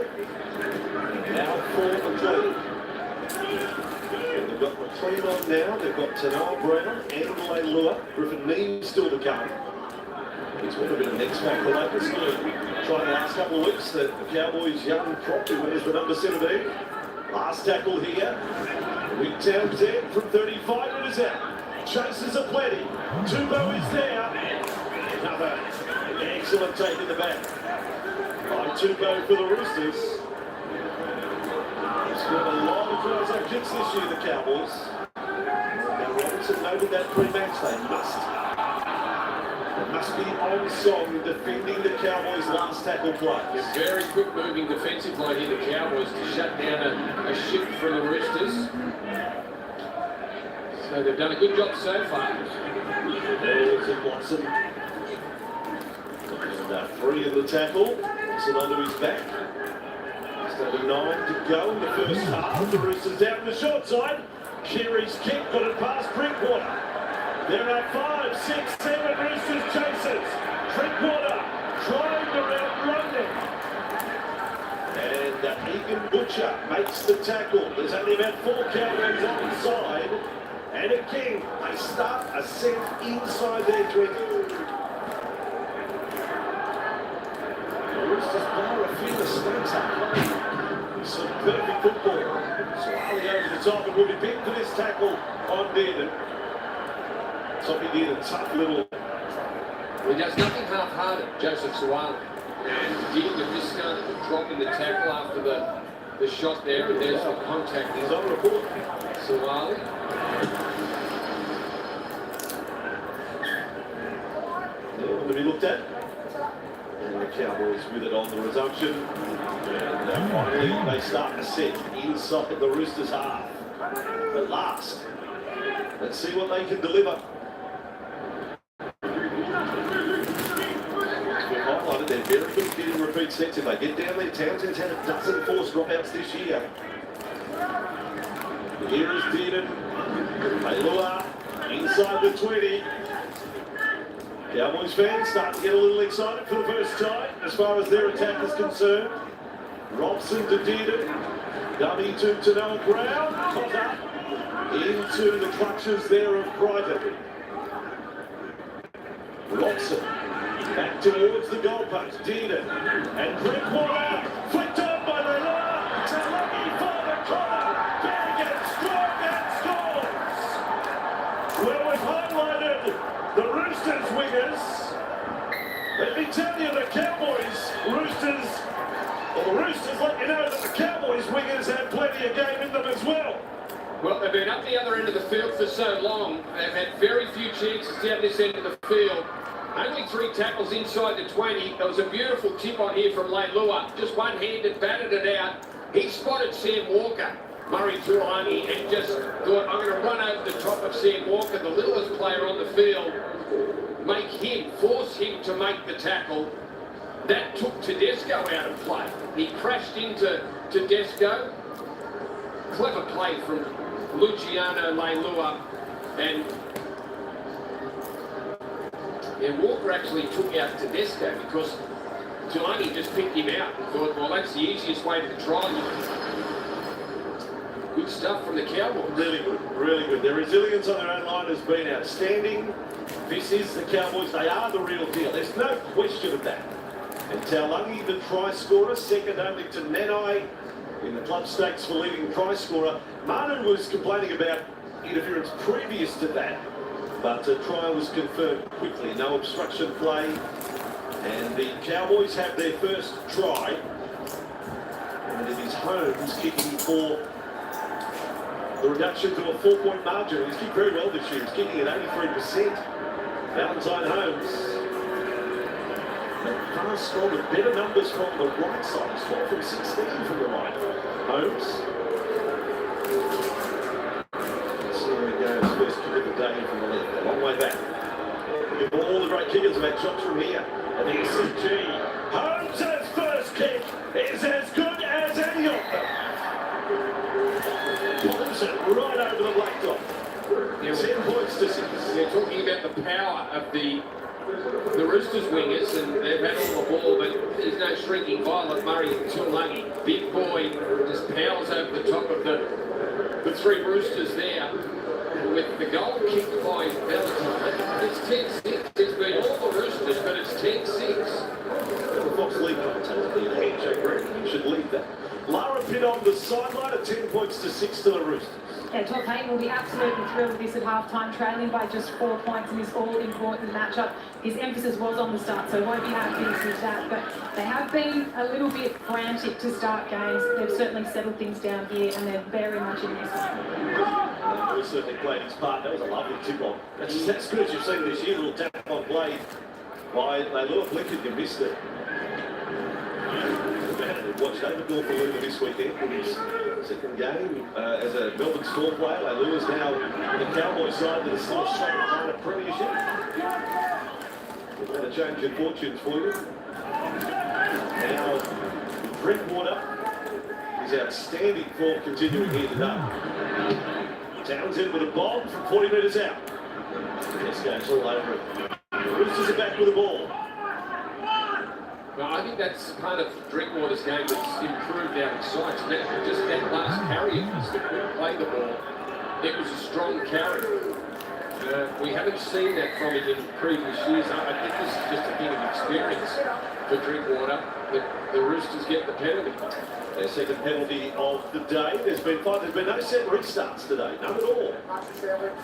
Now 4 for McLean. And they've got McLean on now, they've got Tanal Brown and Leilua. Griffin Neame still to come. It's been a bit of an X-Factor lately. Trying the last couple of weeks, the Cowboys' young prop who wears the number 17. Last tackle here. With Townsend from 35 metres out. Chases are plenty. Tupou is there. Another excellent take in the back by Tupou for the Roosters. He's got a lot of tries on kicks this year, the Cowboys. Now Robinson noted that pre-match they must be on song defending the Cowboys' last tackle play. A very quick moving defensive line here, the Cowboys, to shut down a shift from the Roosters. So they've done a good job so far. There's Watson. And 3 in the tackle. Watson onto his back. Just over 9 to go in the first half. The Roosters down the short side. Keary's kick got it past Drinkwater. There are 5, 6, 7 Roosters chasers. Drinkwater trying around London. And Egan Butcher makes the tackle. There's only about 4 Cowboys on the side. And again, they start a set inside their 20. The Roosters bar a few mistakes up playing some perfect football. Swally over the top and will be picked for this tackle on Dearden. Tommy did a tough little. He does nothing half-hearted, Joseph Suwali. And Dearden just started to drop in the tackle after the shot there, but there's the contact. He's on report. Suwali. To be looked at. And the Cowboys with it on the resumption. And finally they start to set inside the Roosters half. At last, let's see what they can deliver. Highlighted, they're very good getting repeat sets. If they get down there, Townsend's had a dozen forced dropouts this year. Here is Dearden. Leilua inside the 20. Cowboys fans start to get a little excited for the first time as far as their attack is concerned. Robson to Dearden. Dummy to Noah Brown. Cotter into the clutches there of Crichton. Robson back towards the goalpost. Dearden and Drinkwater flicked on by Leilua. Talagi for the corner. Big and strong and scores. Well, we've highlighted the Roosters wingers. Let me tell you, the Cowboys Roosters. Well, the Roosters let you know that the Cowboys wingers have plenty of game in them as well. Well, they've been up the other end of the field for so long. They've had very few chances down this end of the field. Only 3 tackles inside the 20. There was a beautiful tip on here from Leilua. Just one-handed batted it out. He spotted Sam Walker, Murray Tuilagi, and just thought, I'm going to run over the top of Sam Walker, the littlest player on the field, force him to make the tackle. That took Tedesco out of play. He crashed into Tedesco. Clever play from Luciano Leilua, and Walker actually took out Tedesco because Tulani just picked him out and thought, well, that's the easiest way to try him. good stuff from the Cowboys. Really good, really good. Their resilience on their own line has been outstanding. This is the Cowboys. They are the real deal. There's no question of that. And Taulagi, the try scorer, second only to Nanai in the club stakes for leading try scorer. Manu was complaining about interference previous to that, but a try was confirmed quickly. No obstruction play. And the Cowboys have their first try. And it is Holmes kicking for the reduction to a 4-point margin. He's kicked very well this year. He's kicking at 83%. Valentine Holmes. Fast score with better numbers from the right side. He's 12 from 16 from the right. Holmes. Let's see where he goes. First kick of the day from the left. A long way back. All the great kickers have had shots from here. And the SCG. Holmes' first kick is as good as any of them. Pulls it right over the blacktop. 10 points to 6. They're talking about the power of the Roosters wingers, and they've had all the ball, but there's no shrinking violet. Murray Taulagi, big boy, just powers over the top of the three Roosters there. With the goal kicked by Valentine, it's 10-6. It's been all the Roosters, but it's 10-6. The Fox lead commentator, the handshake group, you should lead that. Lara Pitt on the sideline at 10 points to 6 to the Roosters. Yeah, Todd Payne will be absolutely thrilled with this at half-time, trailing by just 4 points in this all-important matchup. His emphasis was on the start, so won't be happy with that. But they have been a little bit frantic to start games. They've certainly settled things down here, and they're very much in this one. He certainly played his part. That was a lovely tip-off. That's as good as you've seen this year. Little tap on play by Leilua Blinkett. You missed it. Watched David Gorfaluna this weekend in his second game as a Melbourne Storm player. Leilua's now on the Cowboys side that is still struggling behind a premiership. We're going to change your fortunes for you. Now, Drinkwater is outstanding form continuing here today. Townsend with a bomb from 40 metres out. This goes all over it. The Roosters are back with the ball. Well, I think that's part of Drinkwater's game that's improved out of sight. Just that last carry, he couldn't play the ball. It was a strong carry. We haven't seen that from him in previous years. I think this is just a thing of experience for Drinkwater. The Roosters get the penalty. Their second penalty of the day. There's been no set restarts today, none at all.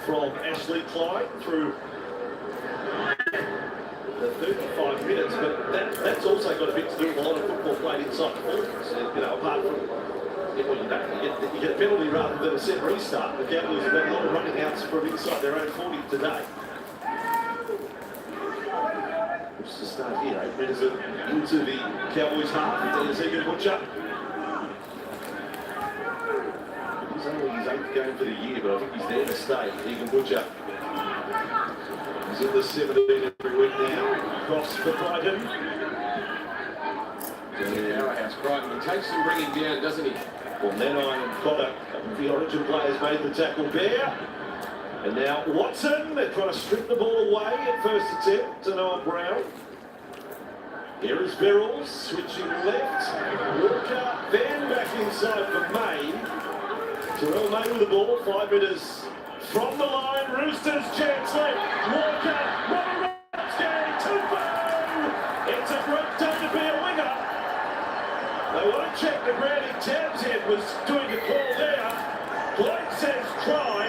From Ashley Clyde through the 35 minutes, but that's also got a bit to do with a lot of football played inside the forwards. You know, apart from you get a penalty rather than a set restart. The Cowboys have had a lot of running outs from inside their own 40 today. Just to start here, 8 minutes into the Cowboys half. There's Egan Butcher. He's only his 8th game for the year, but I think he's there to stay. Egan Butcher. He's in the 17 every week now. Cross for Brighton. Powerhouse Brighton. He takes some bringing down, doesn't he? Well, Nanai and Cotter, the Origin players, made the tackle there. And now Watson, they're trying to strip the ball away at first attempt to Noah Brown. Here is Verrills, switching left. Walker, then back inside for May. Terrell May with the ball, 5 metres from the line. Roosters chance left. Walker, Robert Ramsgate, Tupou! It's a great time to be a winger. They want to check the grounding. Townsend was doing a call there. Blake says try.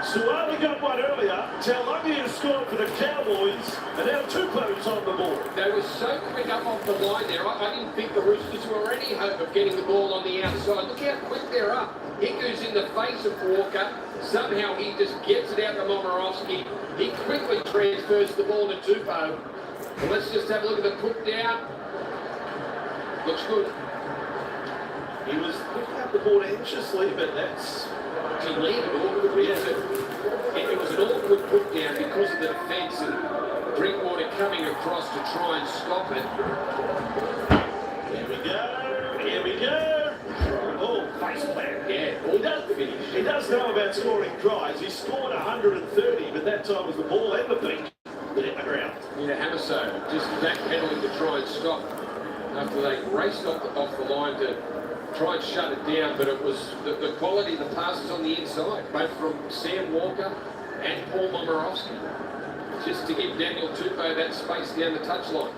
Suave got one earlier. Taulagi has scored for the Cowboys, and now Tupou's on the board. They were so quick up off the line there. I didn't think the Roosters were any hope of getting the ball on the outside. Look how quick they're up. Hiku's in the face of Walker. Somehow he just gets it out to Momirovski. He quickly transfers the ball to Tupou. Well, let's just have a look at the put down. Looks good. He was picking up the ball anxiously, but that's... He landed awkwardly. It was an awkward put down because of the defence and Drinkwater coming across to try and stop it. Here we go. Here we go. Oh, face plant. Yeah, all does finish. He does know about scoring tries. He scored 130, but that time was the ball and the beat that hit the ground. Yeah, Hamaso just backpedaling to try and stop after they raced off the line to try and shut it down, but it was the quality of the passes on the inside, both from Sam Walker and Paul Momorowski, just to give Daniel Tupou that space down the touchline.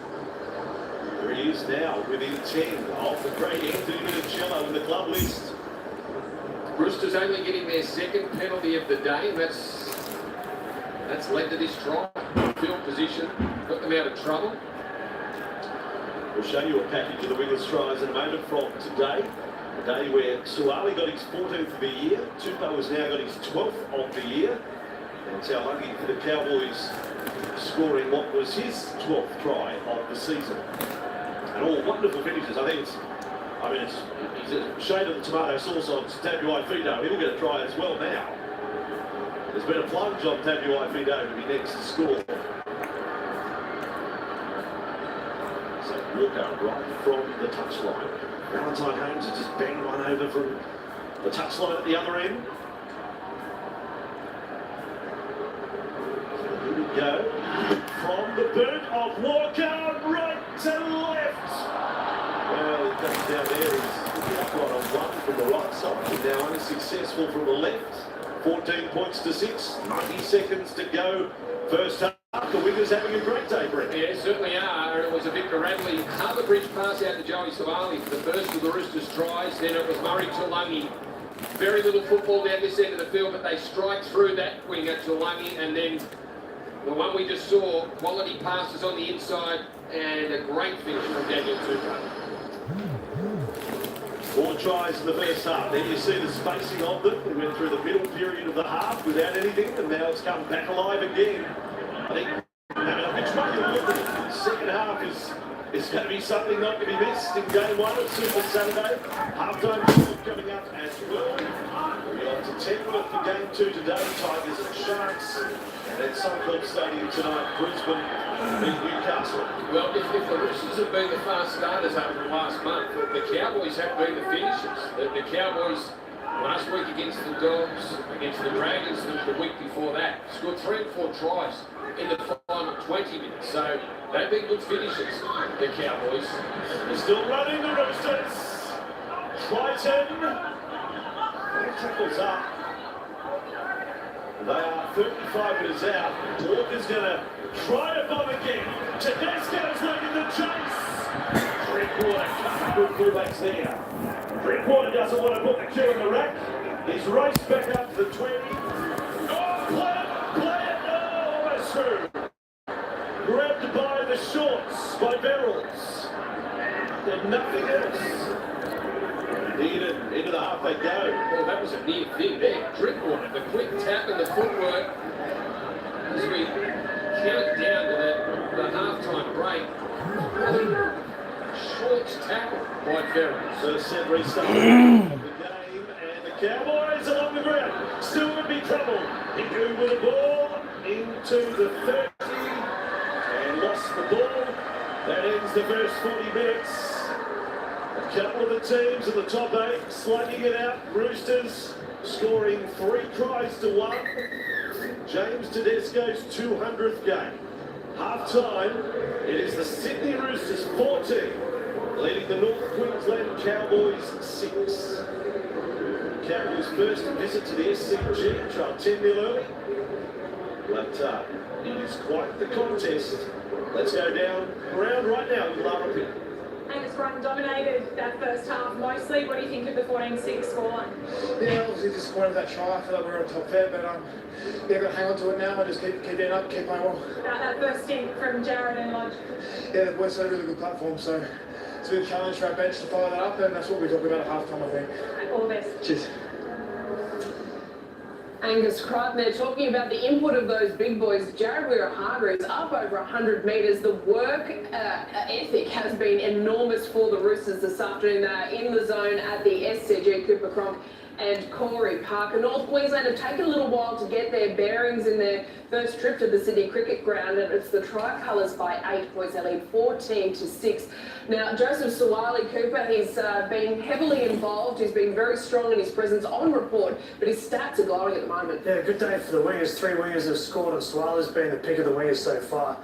There he is now, within 10 of the great Anthony Minicello in the club list. Roosters only getting their second penalty of the day, and that's led to this try. Field position, got them out of trouble. We'll show you a package of the winners' tries in a moment from today. A day where Suwali got his 14th of the year, Tupou has now got his 12th of the year. And it's our lucky for the Cowboys scoring what was his 12th try of the season. And all wonderful finishes. I think he's a shade of the tomato sauce on Tabuai Fido. He'll get a try as well now. There's been a plunge on Tabuai Fido to be next to score. So Walker right from the touchline. Valentine Holmes has just banged one over from the touchline at the other end. So here we go. From the boot of Walker, right to left. Well, he comes down there. He's upright on one from the right side. He's now unsuccessful from the left. 14 points to 6. 90 seconds to go. First half. The Wingers having a great day, Brett. Yeah, certainly are. And it was a Victor Radley Harbour Bridge pass out to Joey Savali for the first of the Roosters tries. Then it was Murray Tuilagi. Very little football down this end of the field, but they strike through that winger Tuilagi. And then the one we just saw, quality passes on the inside and a great finish from Daniel Tupou. 4 tries in the first half. Then you see the spacing of them. We went through the middle period of the half without anything, and now it's come back alive again. I think, which way you look at it, the second half is going to be something not to be missed in game 1 of Super Saturday. Halftime coming up as well. We're on to Tenworth for game 2 today. Tigers and Sharks. And at Suncorp Stadium tonight, Brisbane beat Newcastle. Well, if the Roosters have been the fast starters over the last month, the Cowboys have been the finishers. The Cowboys last week against the Dogs, against the Dragons the week before that, scored 3 and 4 tries in the final 20 minutes. So they've been good finishers, the Cowboys. They're still running, the Roosters. Triton. Their tackles up. They are 35 metres out. Walker's going to try to bomb again. Tedesco's leading the chase. Drinkwater, good fullbacks there. Drinkwater doesn't want to put the kill in the rack. He's raced back up to the 20. Oh, play it, oh, that's through. Grabbed by the shorts by Verrills. Then nothing else. Into the half they go. Well, that was a near thing there. Drinkwater, the quick tap and the footwork as we count down to the halftime break. Shorts tackle by Verrills. First set restart of the game, and the Cowboys along the ground still would be trouble. Hiku with the ball into the 30 and lost the ball. That ends the first 40 minutes. A couple of the teams in the top 8 slugging it out. Roosters scoring 3 tries to 1. James Tedesco's 200th game. Half time, it is the Sydney Roosters 14, leading the North Queensland Cowboys 6. Cowboys' first visit to the SCG, trailed 10-0 early. But it is quite the contest. Let's go down ground right now with Lara Pitt. Angus Brun dominated that first half mostly. What do you think of the 14-6 scoreline? Yeah, obviously disappointed with that try. I feel like we're on top there, but yeah, got to hang on to it now and just keep it up, keep playing well. That first stint from Jared and Lodge. Yeah, the boys had a really good platform, so it's a bit of a challenge for our bench to follow that up, and that's what we're talking about at half-time, I think. All the best. Cheers. Angus Crichton there talking about the input of those big boys. Jared Weir-Hargreaves up over 100 metres. The work ethic has been enormous for the Roosters this afternoon. They're in the zone at the SCG. Cooper Cronk and Corey Parker. North Queensland have taken a little while to get their bearings in their first trip to the Sydney Cricket Ground, and it's the Tricolours by 8 points. They lead 14-6. Now, Joseph Suwali Cooper, he's been heavily involved. He's been very strong in his presence on report, but his stats are glowing at the moment. Yeah, good day for the wingers. 3 wingers have scored, and Suwali's been the pick of the wingers so far.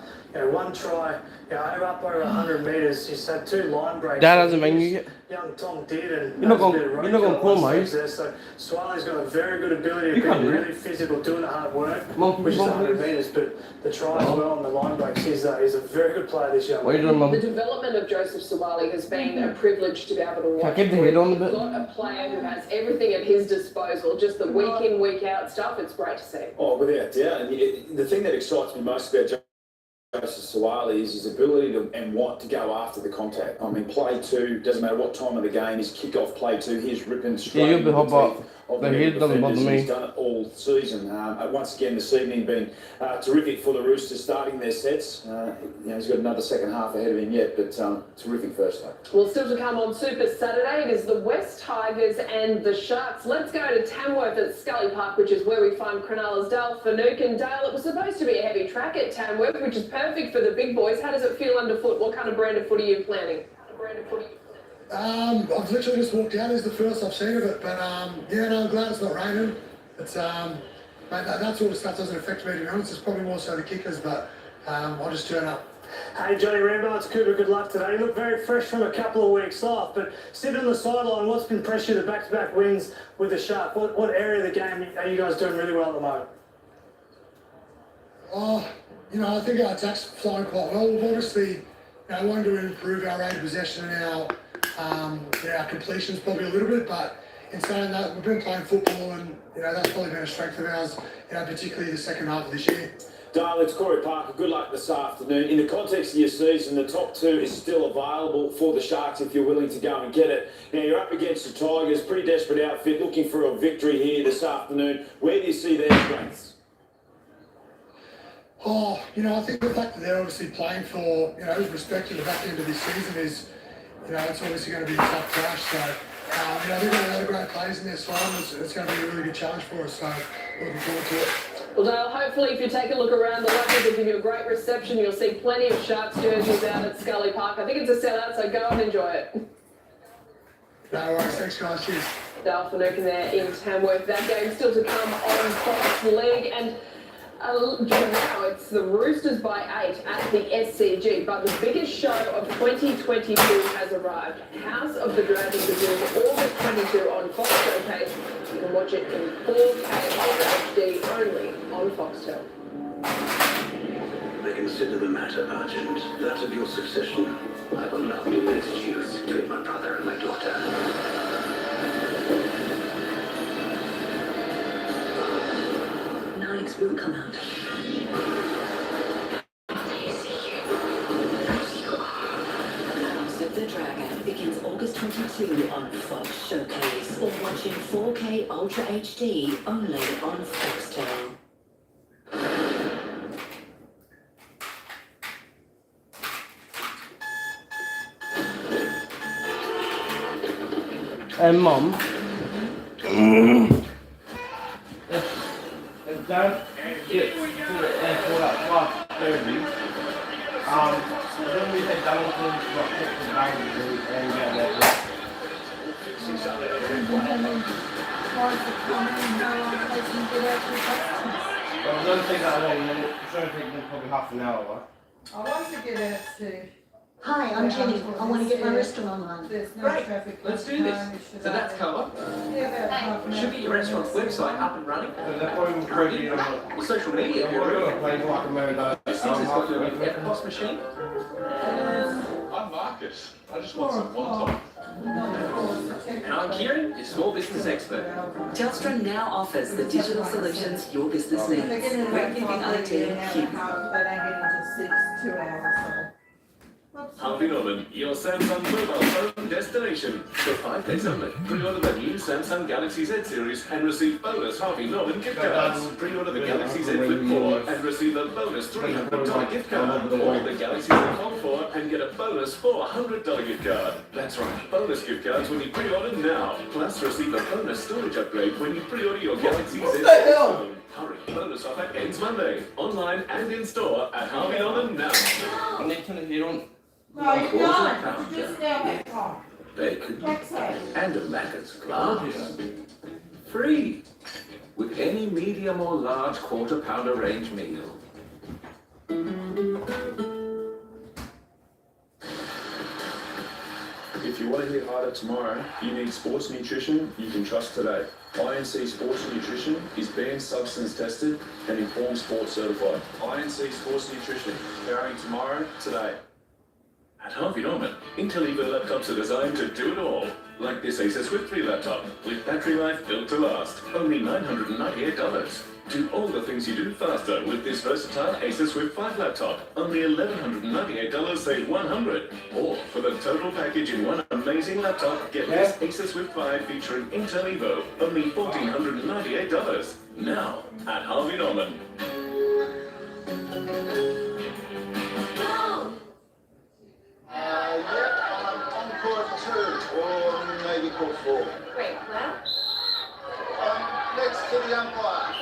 one try, up over 100 metres. He's had 2 line breaks. That doesn't mean you get. Young Tom did, and You're not going to call, mate. So Swaley's got a very good ability to be really physical, doing the hard work, which is 100 metres. But the try as well on the line breaks, he's a very good player, this young man. The development of Joseph Suwali has been a privilege to be able to watch. Get the head on a We've bit. got a player who has everything at his disposal, just the week in, week out stuff. It's great to see. Oh, without doubt. And the thing that excites me most about Joseph Suwali is his ability to and want to go after the contact. I mean, play 2, doesn't matter what time of the game, his kick-off play 2, he's ripping straight you'll be hot about the head doesn't bother me. He's done it all season. Once again this evening been terrific for the Roosters starting their sets. He's got another second half ahead of him yet, but terrific first half. Well, still to come on Super Saturday, it is the West Tigers and the Sharks. Let's go to Tamworth at Scully Park, which is where we find Cronulla's Dale Finucane. Dale, it was supposed to be a heavy track at Tamworth, which is perfect for the big boys. How does it feel underfoot? What kind of brand of foot are you planning? I've literally just walked out. It's the first I've seen of it, but I'm glad it's not raining. It's that sort of stuff doesn't affect me, to be honest. It's probably more so the kickers, but I'll just turn up. Hey Johnny Rambo, it's Cooper, good luck today. You look very fresh from a couple of weeks off, but sitting on the sideline, what's been pressure the back-to-back wins with the Shark? What area of the game are you guys doing really well at the moment? I think our attack's flowing quite well. We've obviously wanted to improve our rate of possession and our completions probably a little bit, but in saying that, we've been playing football and that's probably been a strength of ours, particularly the second half of this year. Dale, it's Corey Parker. Good luck this afternoon. In the context of your season, the top 2 is still available for the Sharks if you're willing to go and get it. Now, you're up against the Tigers, pretty desperate outfit, looking for a victory here this afternoon. Where do you see their strengths? I think the fact that they're obviously playing for, with respect to the back end of this season is, it's obviously going to be a tough clash. So, they've got a lot of great players in their side. It's going to be a really good challenge for us. So, looking forward to it. Well, Dale, hopefully if you take a look around, the Lions will give you a great reception. You'll see plenty of Sharks jerseys out at Scully Park. I think it's a sellout, so go and enjoy it. No worries. Thanks, guys. Cheers. Dale Finucane there in Tamworth. That game still to come on Fox League. And now it's the Roosters by 8 at the SCG, but the biggest show of 2022 has arrived. House of the Dragon begins August 22 on Fox Showcase. You can watch it in 4K Ultra HD only on Foxtel. They consider the matter urgent, that of your succession. I will now be introduced between my brother and my daughter. Knives will come out. House of the Dragon begins August 22 on Fox Showcase, or watch in 4K Ultra HD only on Foxtel. Mum. If Dad gets to the airport at 5:30, then we head down to the bag and get there. I don't think that long, it's going to take them probably half an hour, right? I want to get out to... Hi, I'm Jenny. I want to get my restaurant online. There's no Great, traffic. let's do this. So that's covered. Yeah, about half an hour. Should get your restaurant's website up and running. They're probably crazy on Your social media. we're going to play like a marathon. This thing's got your EFTPOS machine. I'm Marcus. I just want some one-time. And I'm Kieran, your small business expert. Telstra now offers the digital solutions your business needs. We're giving IT They don't huge. get into 6, 2 hours. Harvey Norman, your Samsung mobile phone destination. For 5 days only, pre-order the new Samsung Galaxy Z series and receive bonus Harvey Norman gift cards. Pre-order the Galaxy Z Flip 4 and receive a bonus $300 gift card. Or the Galaxy Z Fold 4 and get a bonus $400 gift card. That's right, bonus gift cards when you pre-order now. Plus receive a bonus storage upgrade when you pre-order your Galaxy Z phone. Hurry, bonus offer ends Monday. Online and in store at Harvey Norman now. No, you don't. You just now back on. Bacon That's it. and a Macca's glass. Free with any medium or large quarter pounder range meal. If you want to hit harder tomorrow, you need sports nutrition you can trust today. INC Sports Nutrition is banned substance tested and informed sports certified. INC Sports Nutrition, powering tomorrow, today. At Harvey Norman, Intel Evo laptops are designed to do it all. Like this Acer Swift 3 laptop, with battery life built to last. Only $998. Do all the things you do faster with this versatile Acer Swift 5 laptop. Only $1,198, save $100. Or for the total package in one amazing laptop, get this Acer Swift 5 featuring Intel Evo. Only $1,498. Now at Harvey Norman. On court 2 or maybe court 4. Wait, what? Next to the umpire.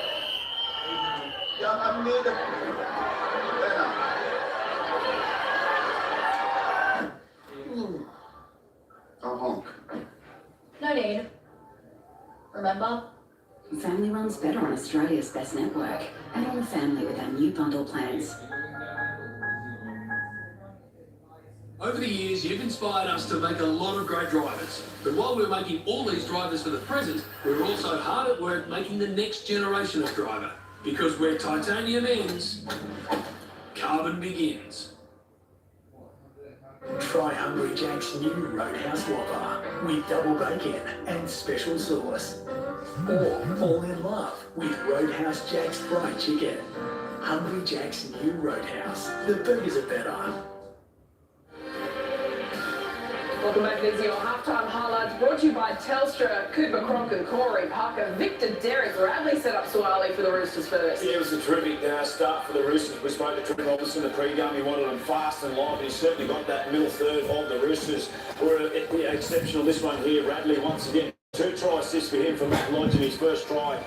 Yeah, I'm near the banner. I'll honk. No need. Remember? Family runs better on Australia's best network. Add on a family with our new bundle plans. Over the years, you've inspired us to make a lot of great drivers. But while we're making all these drivers for the present, we're also hard at work making the next generation of driver. Because where titanium ends, carbon begins. Try Hungry Jack's new Roadhouse Whopper with double bacon and special sauce. Or fall in love with Roadhouse Jack's fried chicken. Hungry Jack's new Roadhouse. The burgers are better. Welcome back. These are your halftime highlights brought to you by Telstra. Cooper Cronk and Corey Parker. Victor Derek Radley set up Swiley for the Roosters first. Yeah, it was a terrific start for the Roosters. We spoke to Trent Robertson in the pre-game. He wanted them fast and live. He certainly got that middle third of the Roosters. Were exceptional. This one here, Radley once again. 2 try assists for him from Matt Lodge in his first try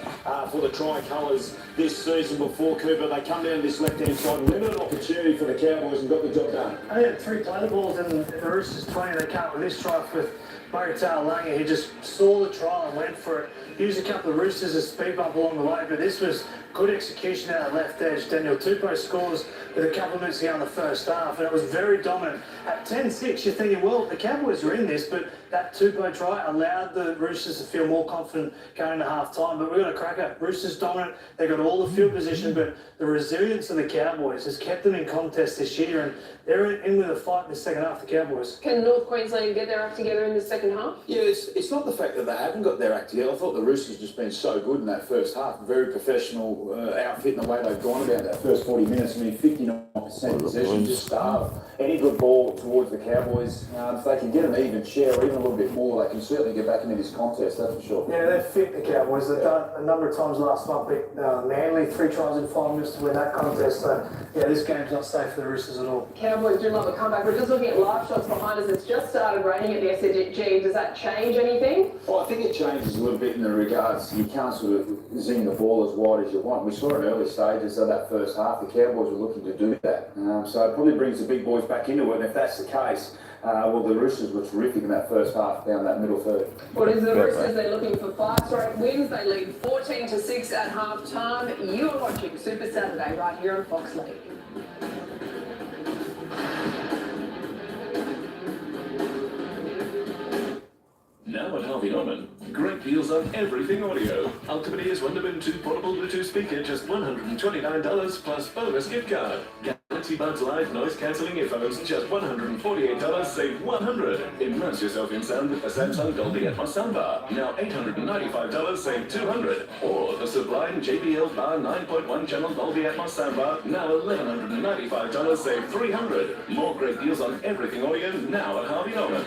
for the Tricolours this season before Cooper. They come down this left-hand side, limited opportunity for the Cowboys and got the job done. I had 3 play balls in the Roosters 20. They can't with this try with Murray-Taylor Langer. He just saw the try and went for it. Used a couple of Roosters as speed bump along the way, but this was good execution out of left edge. Daniel Tupou scores with a couple of minutes to go in the first half, and it was very dominant. At 10-6, you're thinking, well, the Cowboys are in this, but that Tupou try allowed the Roosters to feel more confident going into half-time. But we've got a cracker. Roosters dominant. They got all the field position, but the resilience of the Cowboys has kept them in contest this year, and they're in with a fight in the second half, the Cowboys. Can North Queensland get their act together in the second half? Yeah, it's not the fact that they haven't got their act together. I thought the Roosters just been so good in that first half. Very professional outfit in the way they've gone about that first 40 minutes. I mean, 59% possession, just starve any good ball towards the Cowboys. If they can get an even share or even a little bit more, they can certainly get back into this contest, that's for sure. Yeah, they've fit the Cowboys. They've done a number of times last month. Manly, 3 tries in 5 minutes to win that contest. So, yeah, this game's not safe for the Roosters at all. Cowboys do love a comeback. We're just looking at live shots behind us. It's just started raining at the SCG. Does that change anything? Well, I think it changes a little bit in the regards. You can't sort of zing the ball as wide as you want. We saw in early stages of that first half, the Cowboys were looking to do that. So it probably brings the big boys back into it. And if that's the case, well, the Roosters were terrific in that first half down that middle third. What is the Roosters? They're looking for 5 straight wins. They lead 14-6 at half-time. You are watching Super Saturday right here on Fox League. Now at Harvey Norman, great deals on everything audio. Ultimate Ears Wonderbin 2 portable Bluetooth speaker, just $129 plus bonus gift card. Galaxy Buds Live noise cancelling earphones, just $148, save $100. Immerse yourself in sound with the Samsung Dolby Atmos soundbar, now $895, save $200. Or the Sublime JBL Bar 9.1 channel Dolby Atmos soundbar, now $1,195, save $300. More great deals on everything audio now at Harvey Norman.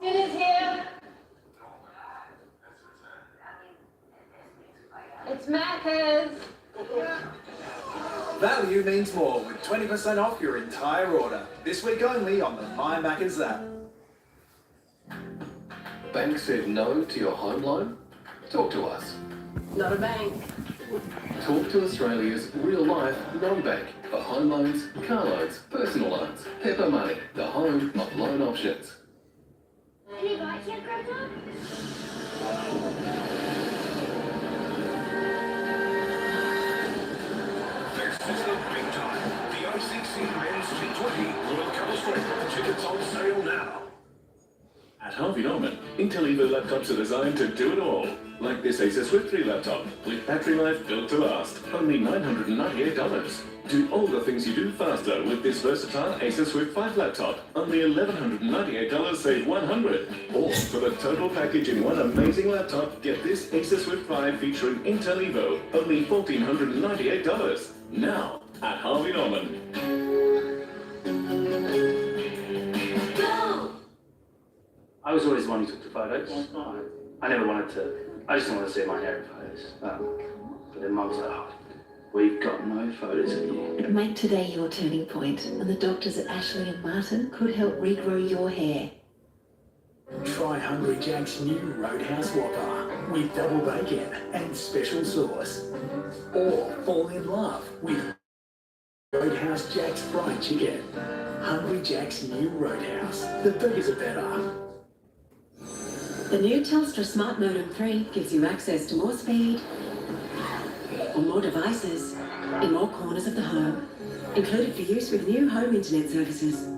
Dinner's here. It's Macca's. Value means more with 20% off your entire order. This week only on the My Macca's app. Bank said no to your home loan? Talk to us. Not a bank. Talk to Australia's real-life non-bank for home loans, car loans, personal loans. Pepper Money, the home of loan options. Any bites yet, Grandpa? This is the Tickets on sale now. At Harvey Norman, Intel Evo laptops are designed to do it all. Like this Acer Swift 3 laptop, with battery life built to last. Only $998. Do all the things you do faster with this versatile Acer Swift 5 laptop. Only $1,198, save $100. Or for the total package in one amazing laptop, get this Acer Swift 5 featuring Intel Evo. Only $1,498. Now, at Harvey Norman. I was always the one who took the photos. I never wanted to, I just didn't want to see my hair in photos. But then Mum was like, oh, we've got no photos of you. Make today your turning point, and the doctors at Ashley and Martin could help regrow your hair. Try Hungry Jack's new Roadhouse Whopper with double bacon and special sauce. Or fall in love with Roadhouse Jack's fried chicken. Hungry Jack's new Roadhouse. The burgers are better. The new Telstra Smart Modem 3 gives you access to more speed on more devices in more corners of the home, included for use with new home internet services.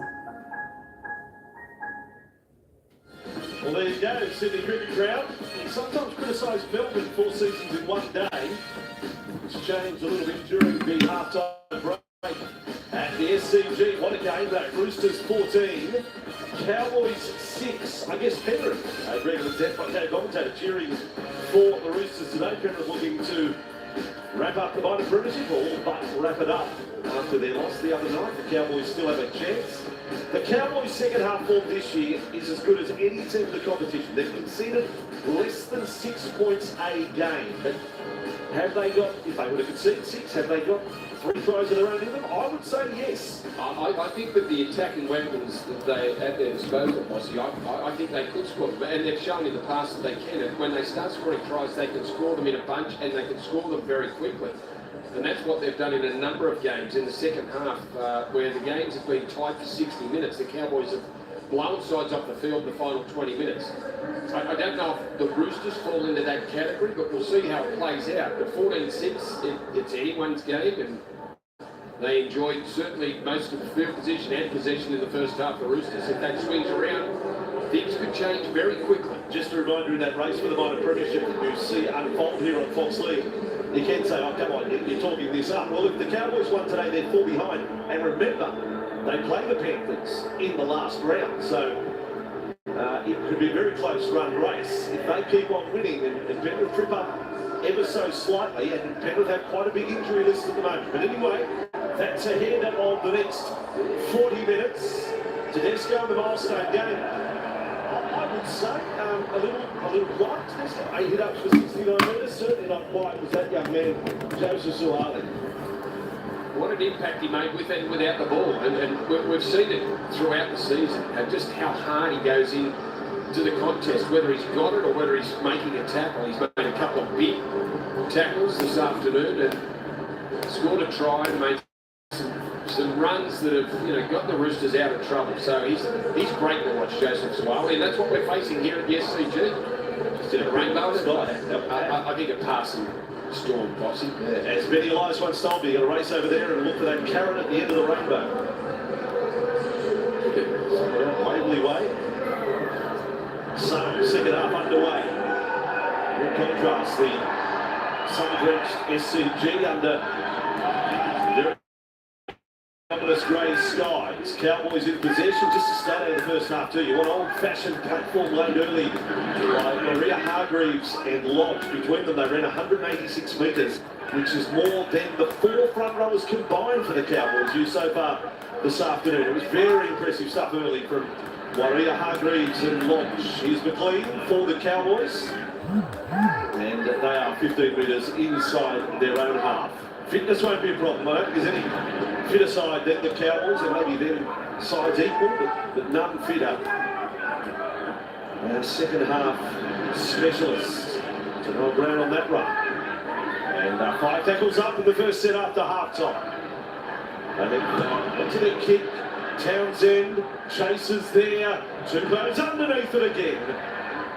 Well, there you go, Sydney cricket crowd. Sometimes criticised Melbourne 4 seasons in one day. It's changed a little bit during the half-time break. At the SCG, what a game though. Roosters 14, Cowboys 6. I guess Penrith, a regular death by commentator, cheering for the Roosters today. Penrith looking to wrap up the minor premiership, or but wrap it up after their loss the other night. The Cowboys still have a chance. The Cowboys' second half form this year is as good as any team in the competition. They've conceded less than 6 points a game. But have they got, if they would have conceded 6, have they got 3 tries of their own in them? I would say yes. I think with the attacking weapons that they at their disposal, Mossy, I think they could score them. And they've shown in the past that they can. And when they start scoring tries, they can score them in a bunch, and they can score them very quickly. And that's what they've done in a number of games in the second half, where the games have been tied for 60 minutes. The Cowboys have blown sides off the field in the final 20 minutes. I don't know if the Roosters fall into that category, but we'll see how it plays out. But 14-6, it's anyone's game, and they enjoyed certainly most of the field position and possession in the first half. The Roosters, if that swings around, things could change very quickly. Just a reminder, in that race for the minor premiership that you see unfold here on Fox League, you can say, oh, come on, you're talking this up. Well, if the Cowboys won today, they're 4 behind. And remember, they play the Panthers in the last round. So it could be a very close run race. If they keep on winning and Penrith trip up ever so slightly, and Penrith have quite a big injury list at the moment. But anyway, that's ahead of the next 40 minutes. Tedesco, the milestone game. I would say a little quiet. Tedesco, 8 hit-ups for 69 metres. Certainly not quiet was that young man, Joseph Suaalii. What an impact he made with and without the ball. And we've seen it throughout the season, just how hard he goes in to the contest, whether he's got it or whether he's making a tackle. He's made a couple of big tackles this afternoon and scored a try and made some runs that have got the Roosters out of trouble. So he's great to watch, Joseph Suaalii, and that's what we're facing here at the SCG. Just in a rainbow tonight. I think a passing storm, Bossy. Yeah, as Benny Elias once told me, you've got to race over there and look for that carrot at the end of the rainbow. Waverley Way. So, second half underway. In contrast, the sun-drenched SCG under very ominous grey skies. Cowboys in possession. Just to start out of the first half too, you want old-fashioned platform laid early by Maria Hargreaves and Lodge. Between them, they ran 186 metres, which is more than the 4 front rowers combined for the Cowboys used so far this afternoon. It was very impressive stuff early from Maria Hargreaves and Lodge. Here's McLean for the Cowboys. And they are 15 metres inside their own half. Fitness won't be a problem. I don't think there's any fitter side than the Cowboys, and maybe them sides equal, but none fitter. Second half specialists to go ground on that run. And 5 tackles up in the first set after half time. And then into the kick. Townsend chases there. 2 goes underneath it again.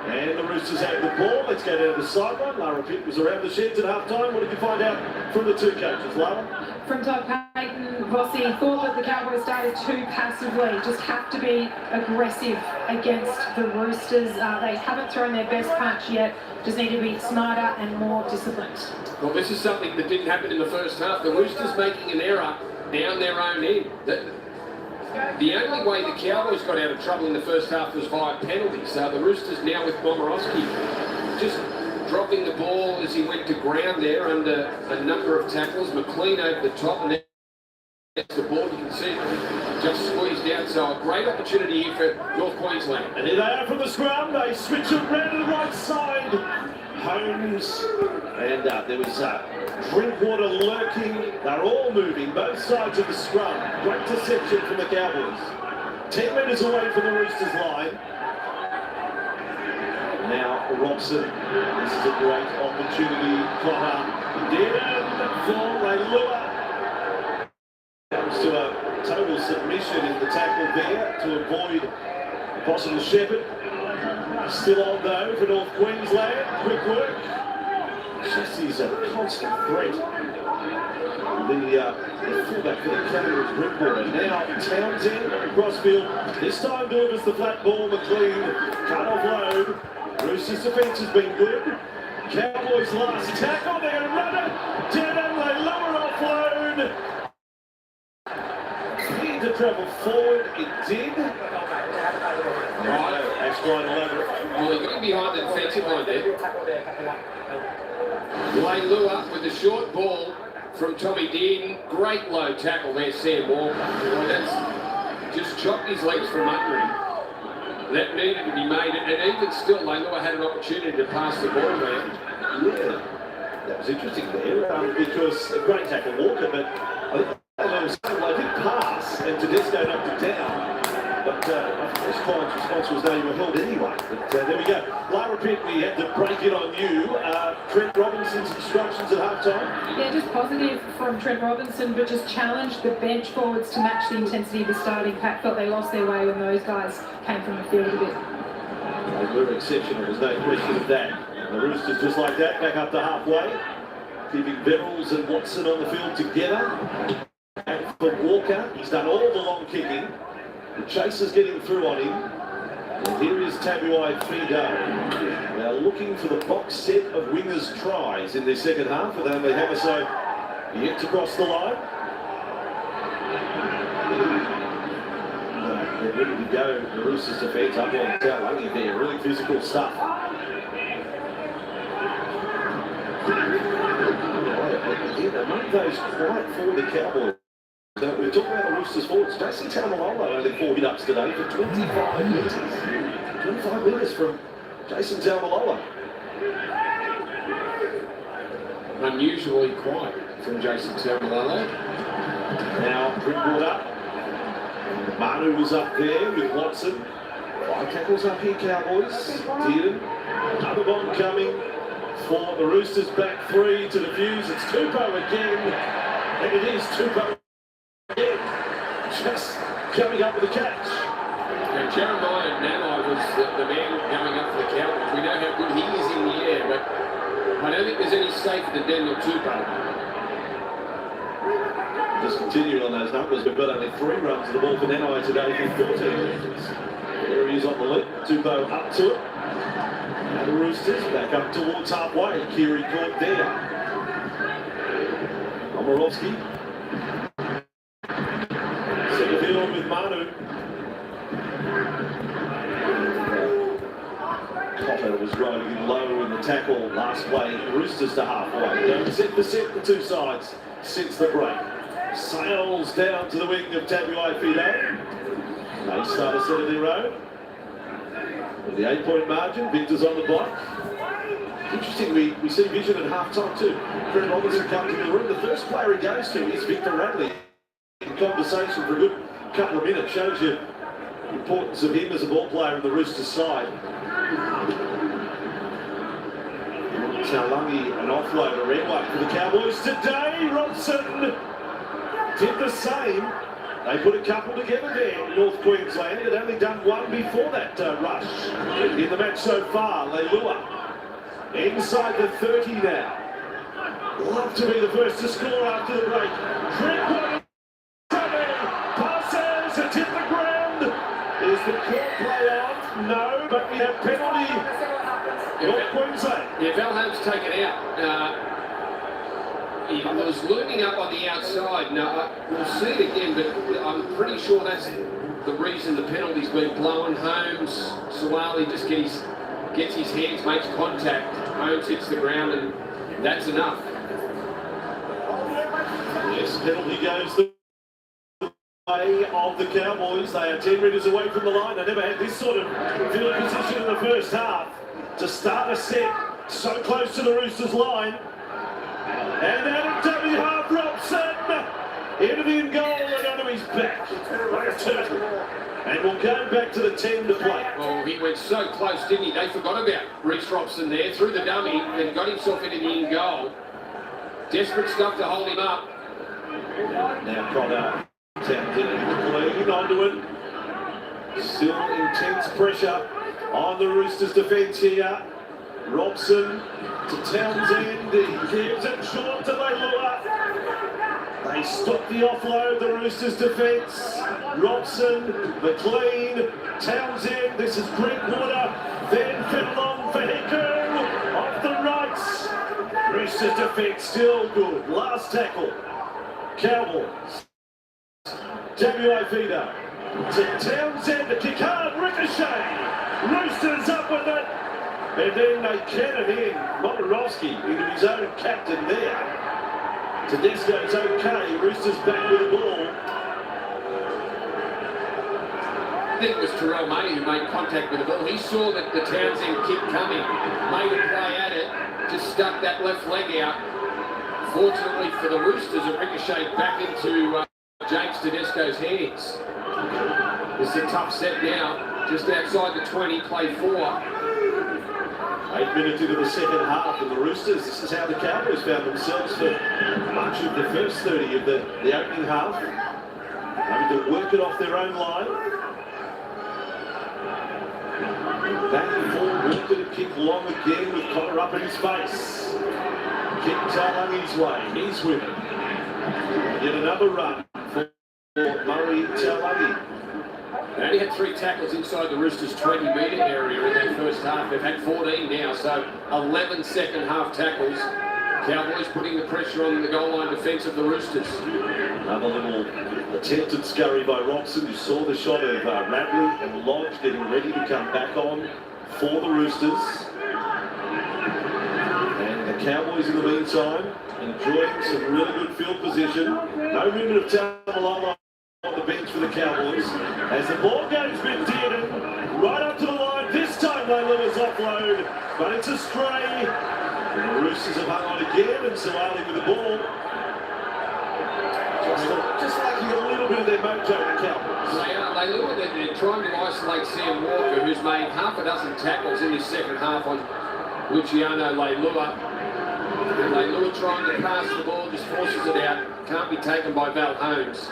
And the Roosters have the ball. Let's go down to the sideline. Lara Pitt was around the sheds at half time. What did you find out from the two coaches, Lara? From Todd Payton, Vossi thought that the Cowboys started too passively, just have to be aggressive against the Roosters. They haven't thrown their best punch yet, just need to be smarter and more disciplined. Well, this is something that didn't happen in the first half. The Roosters making an error down their own end. The only way the Cowboys got out of trouble in the first half was via penalties. The Roosters now with Momorowski just dropping the ball as he went to ground there under a number of tackles. McLean over the top, and then the ball, you can see it just squeezed out. So a great opportunity here for North Queensland. And here they are from the scrum. They switch it round to the right side. Holmes, and there was Drinkwater lurking. They're all moving, both sides of the scrum. Great deception from the Cowboys. 10 metres away from the Roosters line. Now Robson, this is a great opportunity. Connor Dearden for Leilua. Comes to a total submission in the tackle there to avoid a possible shepherd. Still on though for North Queensland. Quick work. Jesse's a constant threat. The fullback for the counter is Drinkwater. Now Townsend across field. This time delivers the flat ball. McLean cut off load. Roosters' defence has been good. Cowboys last tackle. They're going to run it. Down they lower offload. Need to travel forward. It did. Right, that's quite elaborate. Well, he got behind the defensive line there. Leilua with the short ball from Tommy Dearden. Great low tackle there, Sam Walker. Well, that's just chopped his legs from under him. That needed to be made, and even still, Leilua had an opportunity to pass the ball around. Yeah, that was interesting there, because a great tackle Walker, but I think they did pass, and Tedesco knocked it down. But I think this client's response was no, you were held anyway. But there we go. Lara Pitt, we had to break it on you. Trent Robinson's instructions at half-time? Yeah, just positive from Trent Robinson, but just challenged the bench forwards to match the intensity of the starting pack. Felt they lost their way when those guys came from the field a bit. They were exceptional, there's no question of that. And the Roosters just like that, back up to halfway. Keeping Beverls and Watson on the field together. And for Walker, he's done all the long kicking. The chaser's getting through on him. And here is Tabuai Fido. Now looking for the box set of wingers' tries in their second half, but they have so yet to cross the line. They're ready to go. The Roosters defence up on Taulagi there. Really physical stuff. Again, among those quiet for the Cowboys. We're talking about the Roosters forwards. Jason Taumalolo only 4 hit-ups today for 25 metres. 25 metres from Jason Taumalolo. Unusually quiet from Jason Taumalolo. Now Drinkwater. Manu was up there with Watson. 5 tackles up here, Cowboys. Dearden. Another bomb coming for the Roosters. Back 3 to defuse. It's Tupou again. And it is Tupou. Just coming up with a catch. And Jeremiah Nanai was the man going up for the Cowboys. We know how good he is in the air, but I don't think there's any safer than Daniel Tupou. Just continuing on those numbers, we've got only 3 runs of the ball for Nanai today for 14 metres. There he is on the lead. Tupou up to it. Now the Roosters back up towards halfway. Kiri caught there. Momorowski. Field with Manu. Cotter was riding in low in the tackle last way. Roosters to halfway. Don't set the two sides since the break. Sails down to the wing of Tabuai Fido. They start a set of their own. With the 8-point margin, Victor's on the block. Interesting, we see vision at half-time too. Trent Robinson comes in the room. The first player he goes to is Victor Radley. In conversation for a good couple of minutes. Shows you the importance of him as a ball player on the Roosters side. Taulagi, an offload, a red one for the Cowboys today. Robson did the same. They put a couple together there in North Queensland. They'd only done one before that rush in the match so far. Leilua inside the 30 now. Love to be the first to score after the break. Drinkwater passes, it's hit the ground. Is the court play on? No, but we have penalty. North Queensland. Yeah, Valheim's taken out. He was looming up on the outside. Now, we'll see it again, but I'm pretty sure that's the reason the penalty's been blown. Holmes, Suwali just gets his hands, makes contact. Holmes hits the ground, and that's enough. Yes, penalty goes the way of the Cowboys. They are 10 metres away from the line. They never had this sort of field position in the first half to start a set so close to the Roosters line. And out of dummy half, Robson into the in goal and onto his back like a turtle. And we'll go back to the 10 to play. Well, he went so close, didn't he? They forgot about Reece Robson there, threw the dummy and got himself into the in goal. Desperate stuff to hold him up. Now Connor Townsend leaning onto it. Still intense pressure on the Roosters' defence here. Robson to Townsend. He gives it short to Leilua. They stop the offload, the Roosters' defence. Robson, McLean, Townsend. This is Drinkwater. Then Fenelon for Hiku. Off the right. Roosters' defence still good. Last tackle. Cowboys. WA feeder to Townsend to kick hard. Ricochet. Roosters up with it. And then they cannon in Motorowski into his own captain there. Tedesco's okay. Roosters back with the ball. I think it was Terrell May who made contact with the ball. He saw that the Townsend kick coming, made a play at it, just stuck that left leg out. Fortunately for the Roosters, it ricocheted back into James Tedesco's hands. This is a tough set now, just outside the 20, play 4. 8 minutes into the second half, and the Roosters, this is how the Cowboys found themselves for much of the first 30 of the opening half. Having to work it off their own line. Back and forth, worked it, kick long again with Connor up in his face. Kick Talangi's way, he's with it. Yet another run for Murray Talangi. They only had 3 tackles inside the Roosters' 20-metre area in their first half. They've had 14 now, so 11 second half tackles. Cowboys putting the pressure on the goal line defence of the Roosters. Another little attempted scurry by Robson. You saw the shot of Radley and Lodge getting ready to come back on for the Roosters. And the Cowboys in the meantime enjoying some really good field position. No movement of Tamalolo on the bench for the Cowboys. As the ball goes with Dearden, right up to the line. This time Leilua's offload, but it's a stray. And the Roosters have hung on again, and Suwali with the ball. Just lacking a little bit of their mojo, the Cowboys. Leilua, they're trying to isolate Sam Walker, who's made half a dozen tackles in his second half on Luciano Leilua. And Leilua trying to pass the ball, just forces it out. Can't be taken by Val Holmes.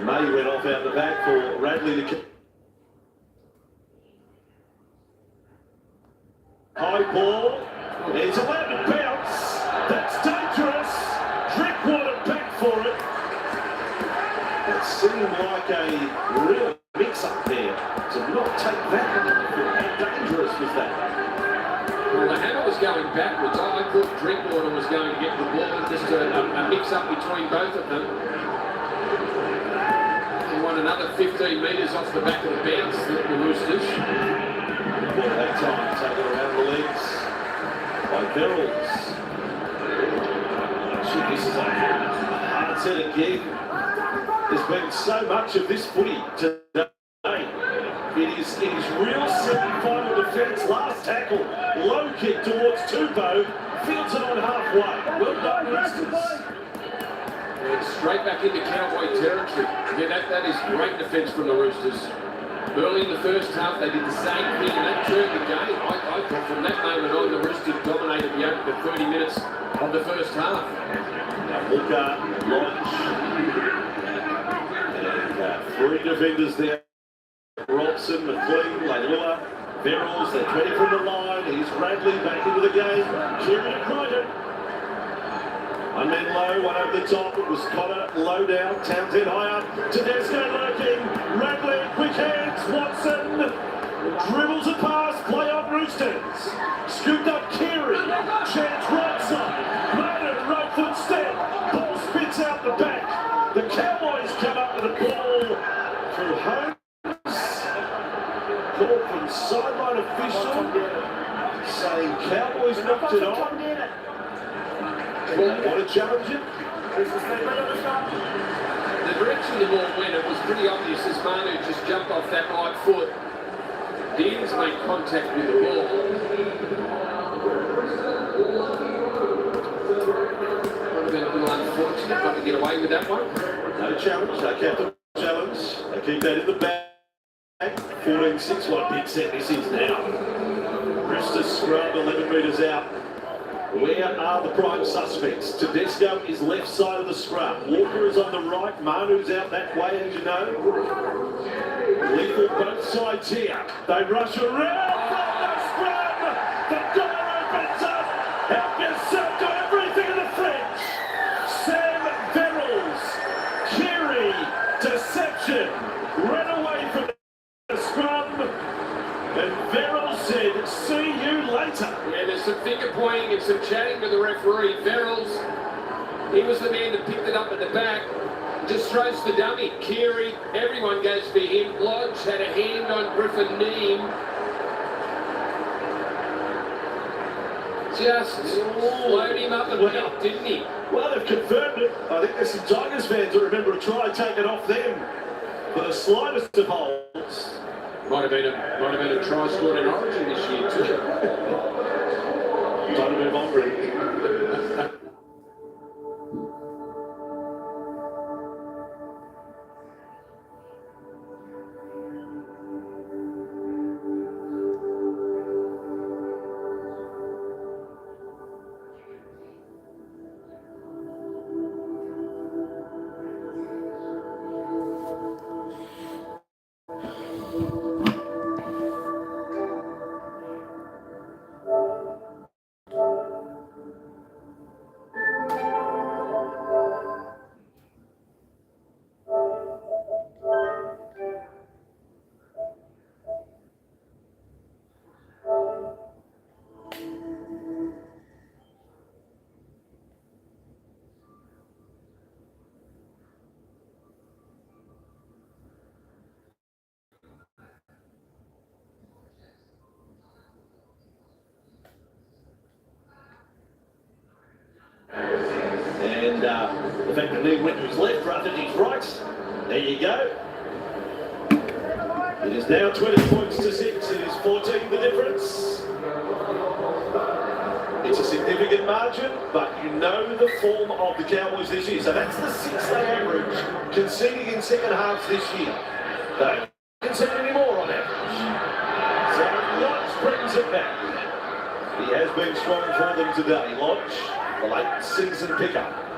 May went off out the back for Radley to high ball. It's allowed to bounce. That's dangerous. Drinkwater back for it. It seemed like a real mix-up there to not take that. How dangerous was that? Well, the hammer was going backwards. I thought Drinkwater was going to get the ball. Just a mix-up between both of them. Another 15 metres off the back of the bounce, the Roosters. Well, that time taken around the legs by Verrills. This is a hard set again. There's been so much of this footy today. It is real semi-final defence. Last tackle, low kick towards Tupou. Fields it on halfway. Well done, Roosters. And straight back into Cowboy territory. Yeah, that is great defence from the Roosters. Early in the first half, they did the same thing, and that turned the game. I thought from that moment on, the Roosters dominated the opening 30 minutes of the first half. Walker, Lodge, and 3 defenders there. Robson, McLean, Leilua, Verrills, they're 20 from the line. Here's Bradley back into the game. Kieran and Crichton. One man low, one over the top. It was Connor low down. Townsend high up. Tedesco lurking. Radley, quick hands. Watson dribbles a pass. Play on Roosters. Scooped up Keary. Chance right side. Martin, right foot step. Ball spits out the back. The Cowboys come up with the ball through home. Call from sideline official saying Cowboys knocked it on. Want to challenge it? The direction the ball went, it was pretty obvious as Manu just jumped off that right foot. The ends made contact with the ball. Might have been a little unfortunate not to get away with that one. No challenge, no captain challenge. They keep that in the bag. 14-6, what a big set this is now. Roosters scrubbed 11 metres out. Where are the prime suspects? Tedesco is left side of the scrub. Walker is on the right. Manu's out that way, as you know. Lethal both sides here. They rush around from the scrub. The door opens up. Albion got everything in the French. Sam Verrills. Keary. Deception. Ran away from the scrub. And Verrills said, see you later. Yeah, there's some finger pointing and some chatting with the referee. Verrills, he was the man that picked it up at the back. Just throws the dummy. Keary, everyone goes for him. Lodge had a hand on Griffin Neem. Just load him up and pick, didn't he? Well, they've confirmed it. I think there's some Tigers fans that remember a try taken off them for the slightest of holds. Might have been a try scored in Origin this year too. Time to move on, really. And the fact that Lee went to his left rather than his right. There you go. It is now 20 points to 6. It is 14 the difference. It's a significant margin, but you know the form of the Cowboys this year. So that's the 6 they average, conceding in second halves this year. They don't concede any more on average. So Lodge brings it back. He has been strong for them today. Lodge, the late season pickup.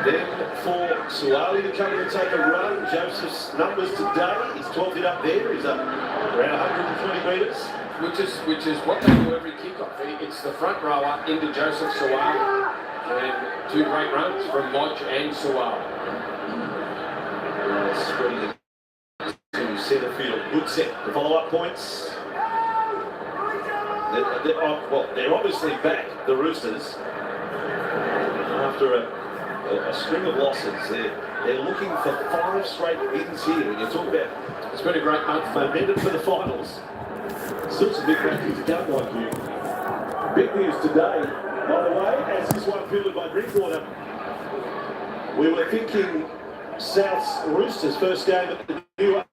Then for Suwali to come in and take a run. Joseph's numbers today, he's 12th it up there. He's up around 120 metres. Which is what they do every kickoff. It's the front rower into Joseph Suwali. And 2 great runs from Lodge and Suwali. Spreading to centre field. Good set. The follow-up points. They're obviously back, the Roosters, after a string of losses. They're looking for 5 straight wins here. When you talk about, it's been a great month. Momentum for the finals. Still some big matches to come, like you. Big news today, by the way, as this one fielded by Drinkwater. We were thinking South's Roosters first game at the new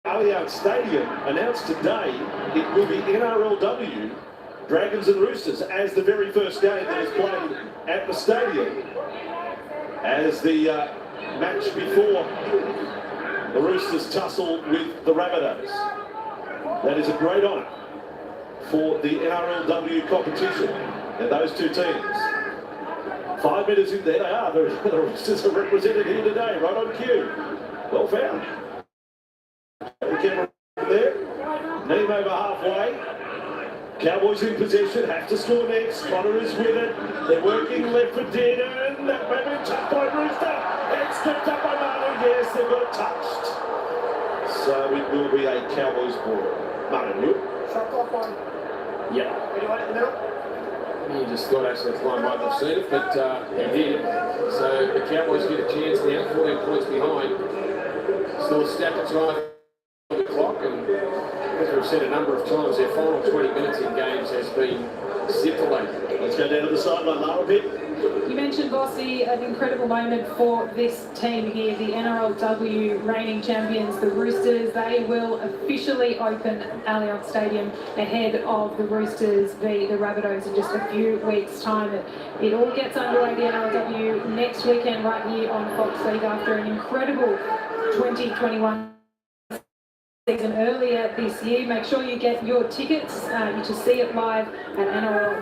Allianz Stadium, announced today it will be NRLW, Dragons and Roosters, as the very first game that is played at the stadium. as the match before the Roosters tussle with the Rabbitohs. That is a great honour for the NRLW competition and those two teams. 5 minutes in there, they are. The Roosters are represented here today, right on cue. Well found. The camera there. Neem over halfway. Cowboys in possession, have to score next. Connor is with it. They're working left for Dearden. That may be touched by Rooster. It's stepped up by Manu. Yes, they've got it touched. So it will be a Cowboys ball. Manu. Shot clock on. Yeah. Anyone in the middle? He just thought actually the line might have seen it, but he did. So the Cowboys get a chance now, 14 points behind. Still stacked at time on the clock, and as we've said a number of times, their final 20 minutes in games has been scintillating. Let's go down to the sideline, Lara Pitt. You mentioned, Bossy, an incredible moment for this team here, the NRLW reigning champions, the Roosters. They will officially open Allianz Stadium ahead of the Roosters v the Rabbitohs in just a few weeks' time. It all gets underway, the NRLW, next weekend right here on Fox League after an incredible 2021 season earlier this year. Make sure you get your tickets. You can see it live at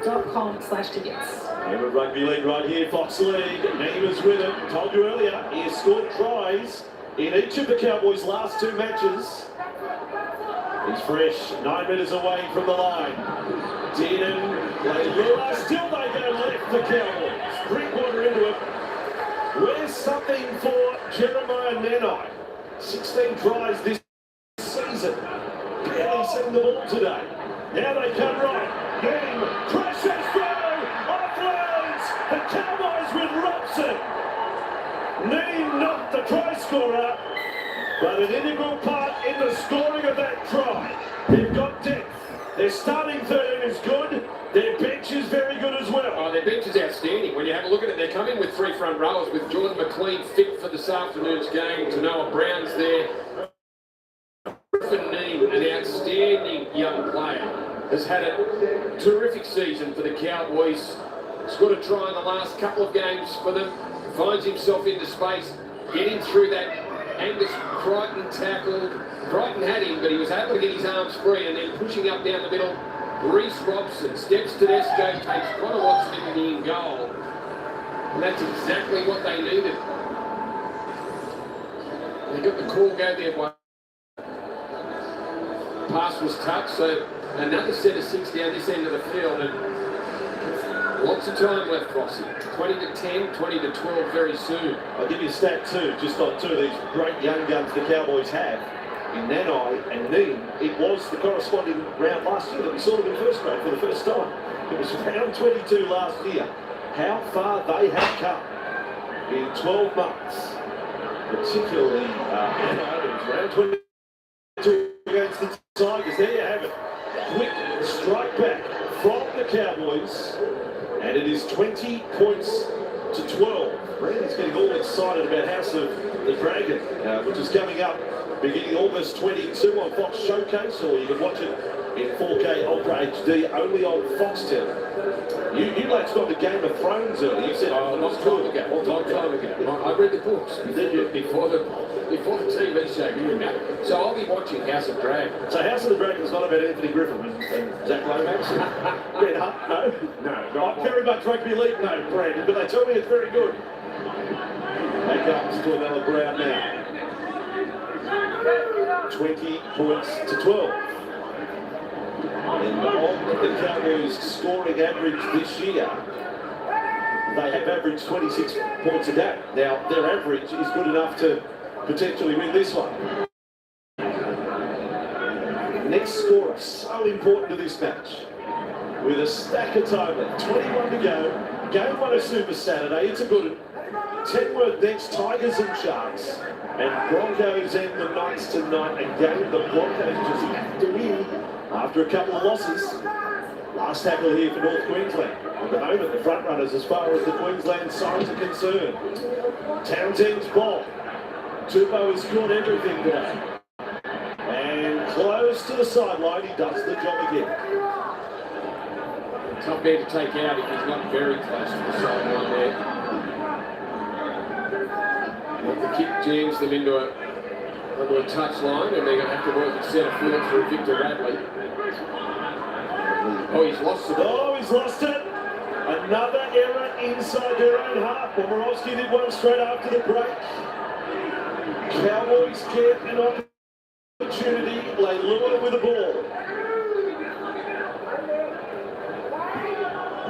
nrl.com/tickets. Rugby League right here, Fox League. Neem is with it. Told you earlier, he has scored tries in each of the Cowboys' last two matches. He's fresh, 9 metres away from the line. Dearden, Leilua, still they go left the Cowboys. Drinkwater into it. Where's something for Jeremiah Nanai? 16 tries this season. Barely seen the ball today. Now they come right. Neem crashes through. Offloads. The Cowboys with Robson. Neem not the try scorer, but an integral part in the scoring of that try. They've got depth. Their starting 13 is good. Their bench is very good as well. Oh, their bench is outstanding. When you have a look at it, they come in with three front rowers with Jordan McLean fit for this afternoon's game. Tanoa Brown's there. Neem, an outstanding young player, has had a terrific season for the Cowboys. Scored a try in the last couple of games for them. Finds himself into space, getting through that Angus Crichton tackle. Crichton had him, but he was able to get his arms free, and then pushing up down the middle. Reece Robson steps to Tedesco, takes Connor Watson in goal. And that's exactly what they needed. They got the call go their way. Pass was touched, so another set of six down this end of the field, and lots of time left, Crossy. 20 to 10, 20 to 12 very soon. I'll give you a stat too, just on two of these great young guns the Cowboys have, in Nanai and Neem. It was the corresponding round last year that we saw them in first grade for the first time. It was round 22 last year. How far they have come in 12 months, particularly Nanai, it was round 22 against the Tigers. There you have it. Quick strike back from the Cowboys, and it is 20 points to 12. Brandon's getting all excited about House of the Dragon, which is coming up beginning August 22 on Fox Showcase, or you can watch it in 4K Ultra HD only on Foxtel. You lads got the Game of Thrones early. You said, a long time ago. I read the books before the TV show. So I'll be watching House of Dragon. So House of the Dragon is not about Anthony Griffin and Zach Lomax? Ben Hunt? No. Not very much rugby league, no, Brandon, but they tell me it's very good. Back up to another ground now. 20 points to 12. And on the Cowboys' scoring average this year, they have averaged 26 points a game. Now, their average is good enough to potentially win this one. Next scorer, so important to this match. With a stack of time left, 21 to go. Game 1 of Super Saturday, it's a good one. Tenworth next, Tigers and Sharks. And Broncos end the Knights tonight. Again, the Broncos just have to win after a couple of losses. Last tackle here for North Queensland. At the moment, the front runners as far as the Queensland sides are concerned. Townsend's ball. Tupou has scored everything today. And close to the sideline, he does the job again. Tough man to take out if he's not very close to the sideline there. kick jams them into a touch line, and they're going to have to work at centre field through Victor Radley. Oh, he's lost it. Oh, he's lost it. Another error inside their own half. Bomarowski did one straight after the break. Cowboys get an opportunity. Leilua with the ball.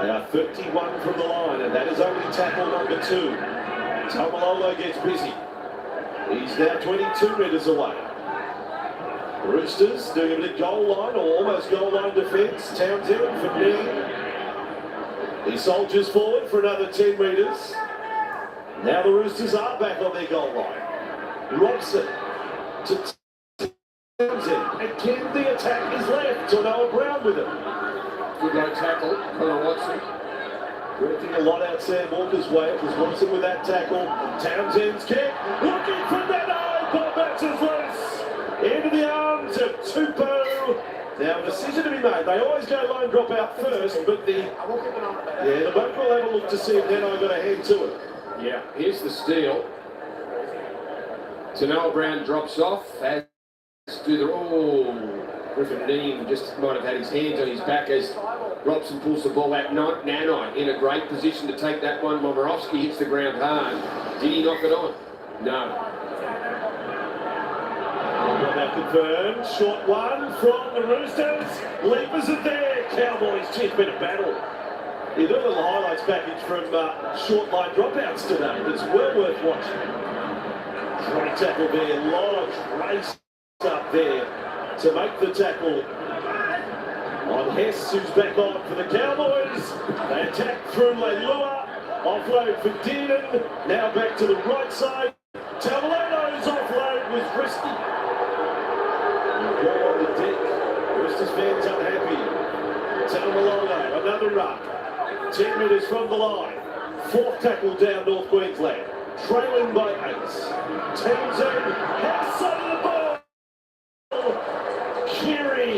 They are 31 from the line, and that is only tackle number 2. Tamalolo gets busy. He's now 22 metres away. Roosters doing a bit of goal line, or almost goal line defence. Townsend for knee. He soldiers forward for another 10 metres. Now the Roosters are back on their goal line. Robson to Townsend. Again, the attack is left. To Noah Brown with him. Good low tackle, Connor Watson. Working a lot out Sam Walker's way. It was Watson with that tackle. Townsend's kick. Looking for Nano. Ball bounces loose. Into the arms of Tupou. Now a decision to be made. They always go line drop out first, but the boat will have a look to see if Nano got a hand to it. Yeah, here's the steal. Tanoa Brown drops off. As do the Griffin Dean just might have had his hands on his back as Robson pulls the ball out. Nanai in a great position to take that one. Momirovski hits the ground hard. Did he knock it on? No. Got that confirmed. Short one from the Roosters. Leapers are there. Cowboys, geez, been a battle. You do a little highlights package from short line dropouts today. It's well worth watching. Great tackle there. A lot of race up there to make the tackle on Hess, who's back on for the Cowboys. They attack through Leilua. Offload for Dearden. Now back to the right side. Tavalano's offload was risky. Ball on the deck. Roosters fans unhappy. Tamalolo, another run. 10 metres from the line. 4th tackle down North Queensland. Trailing by 8. Townsend has sight of the ball. Keary.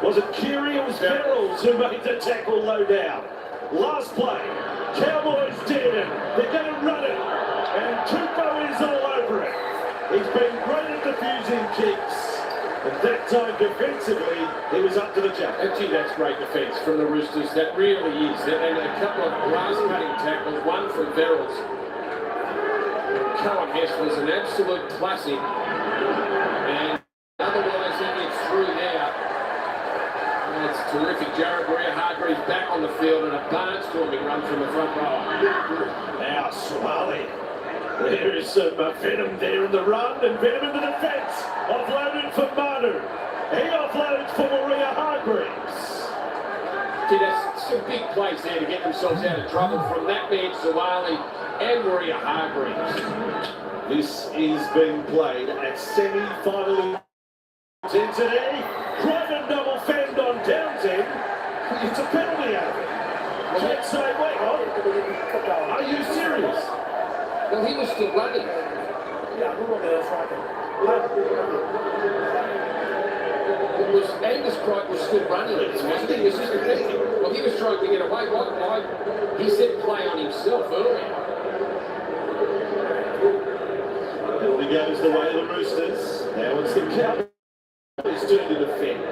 Was it Keary or was Ferrells who made the tackle low down? Last play. Cowboys did it. They're going to run it. And Tupou is all over it. He's been great at defusing kicks. And that time defensively, he was up to the job. Actually, that's great defence from the Roosters. That really is. And a couple of grass-cutting tackles. One from Verrills. Cohen Hess was an absolute classic. And otherwise, he gets through now. That's terrific. Jared Hargreaves back on the field and a barnstorming run from the front row. Now, Swally. There is some venom there in the run and venom in the defence. Offloaded for Manu. He offloads for Maria Hargreaves. See, that's some big plays there to get themselves out of trouble from that man, Swally and Maria Hargreaves. This is being played at semi-final intensity. Private double fend on Townsend. It's a penalty out of it. Can't say, wait on. Are you serious? Well, he was still running. It was Angus Crichton was still running. Wasn't he? Well, he was trying to get away. Why? He said play on himself earlier. Penalty goes the way of the Roosters. Now it's the Cowboys doing the defend.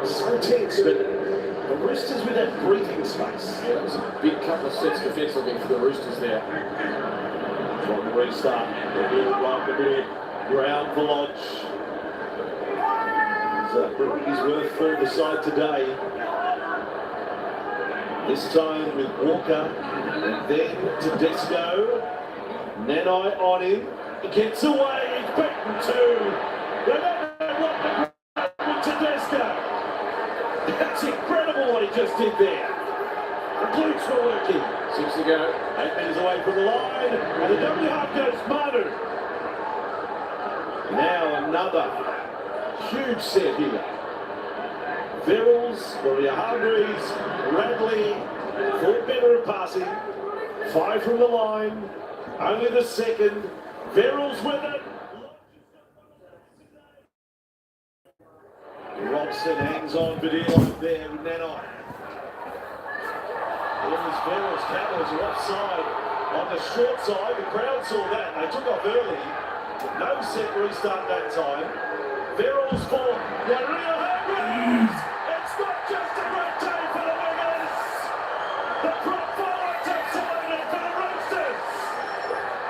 So tense, but the Roosters with that breathing space. Yeah, it was a big couple of sets defensively for the Roosters there. From the restart, the ground for Lodge. He's proving his worth for the side today. This time with Walker, and then Tedesco. Nanai on him. He gets away. He's beaten too. They don't know what the with Tedesco. That's incredible what he just did there. The glutes were working. 6 to go. 8 metres away from the line. And the W half goes Manu. Now another huge set here. Verrills, Maria Hargreaves, Radley, thought better of passing. 5 from the line. Only the second. Verrills with it. Robson hangs on, but he's there with Nanai. Here's Verrills. Cowboys are offside. on the short side. The crowd saw that. They took off early. No set restart that time. Verrills for Maria Hargreaves. It's not just a great day for the Wiggers. The prop forwards have signed it for the Roosters.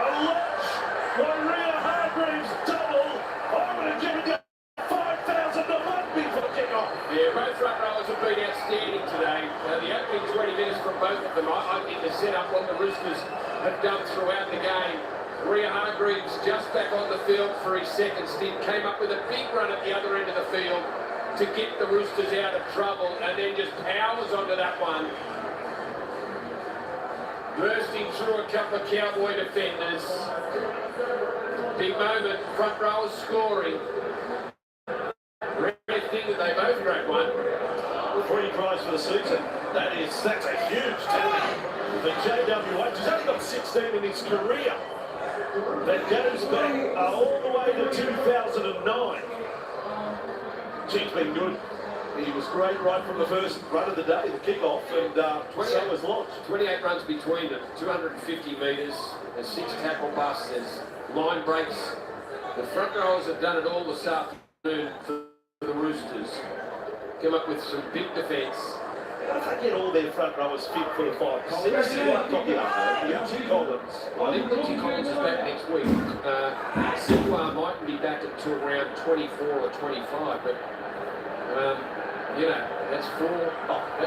A large Maria Hargreaves double. I'm going to give it to 5,000 to 1 before kick-off. Yeah, both front rowers have been outstanding today. The opening 20 minutes from both of them, I think they set up what the Roosters have done throughout the game. Maria Hargreaves just back on the field for his second stint, came up with a big run at the other end of the field to get the Roosters out of trouble, and then just powers onto that one. Bursting through a couple of Cowboy defenders. Big moment, front rowers scoring. Rare thing that they both grabbed one. 3 tries for the season. That's a huge tally for JWH. He's only got 16 in his career. That goes back all the way to 2009. He's been good. He was great right from the first run of the day, the kick-off, and so was Lodge. 28 runs between them, 250 metres, there's 6 tackle busts, there's line breaks. The front rowers have done it all this afternoon for the Roosters. Come up with some big defence. If they get all their front rowers fit for the 5, Collins, Lindsay Collins. I think Lindsay Collins is back next week. Silva might be back to around 24 or 25, but you know, that's 4.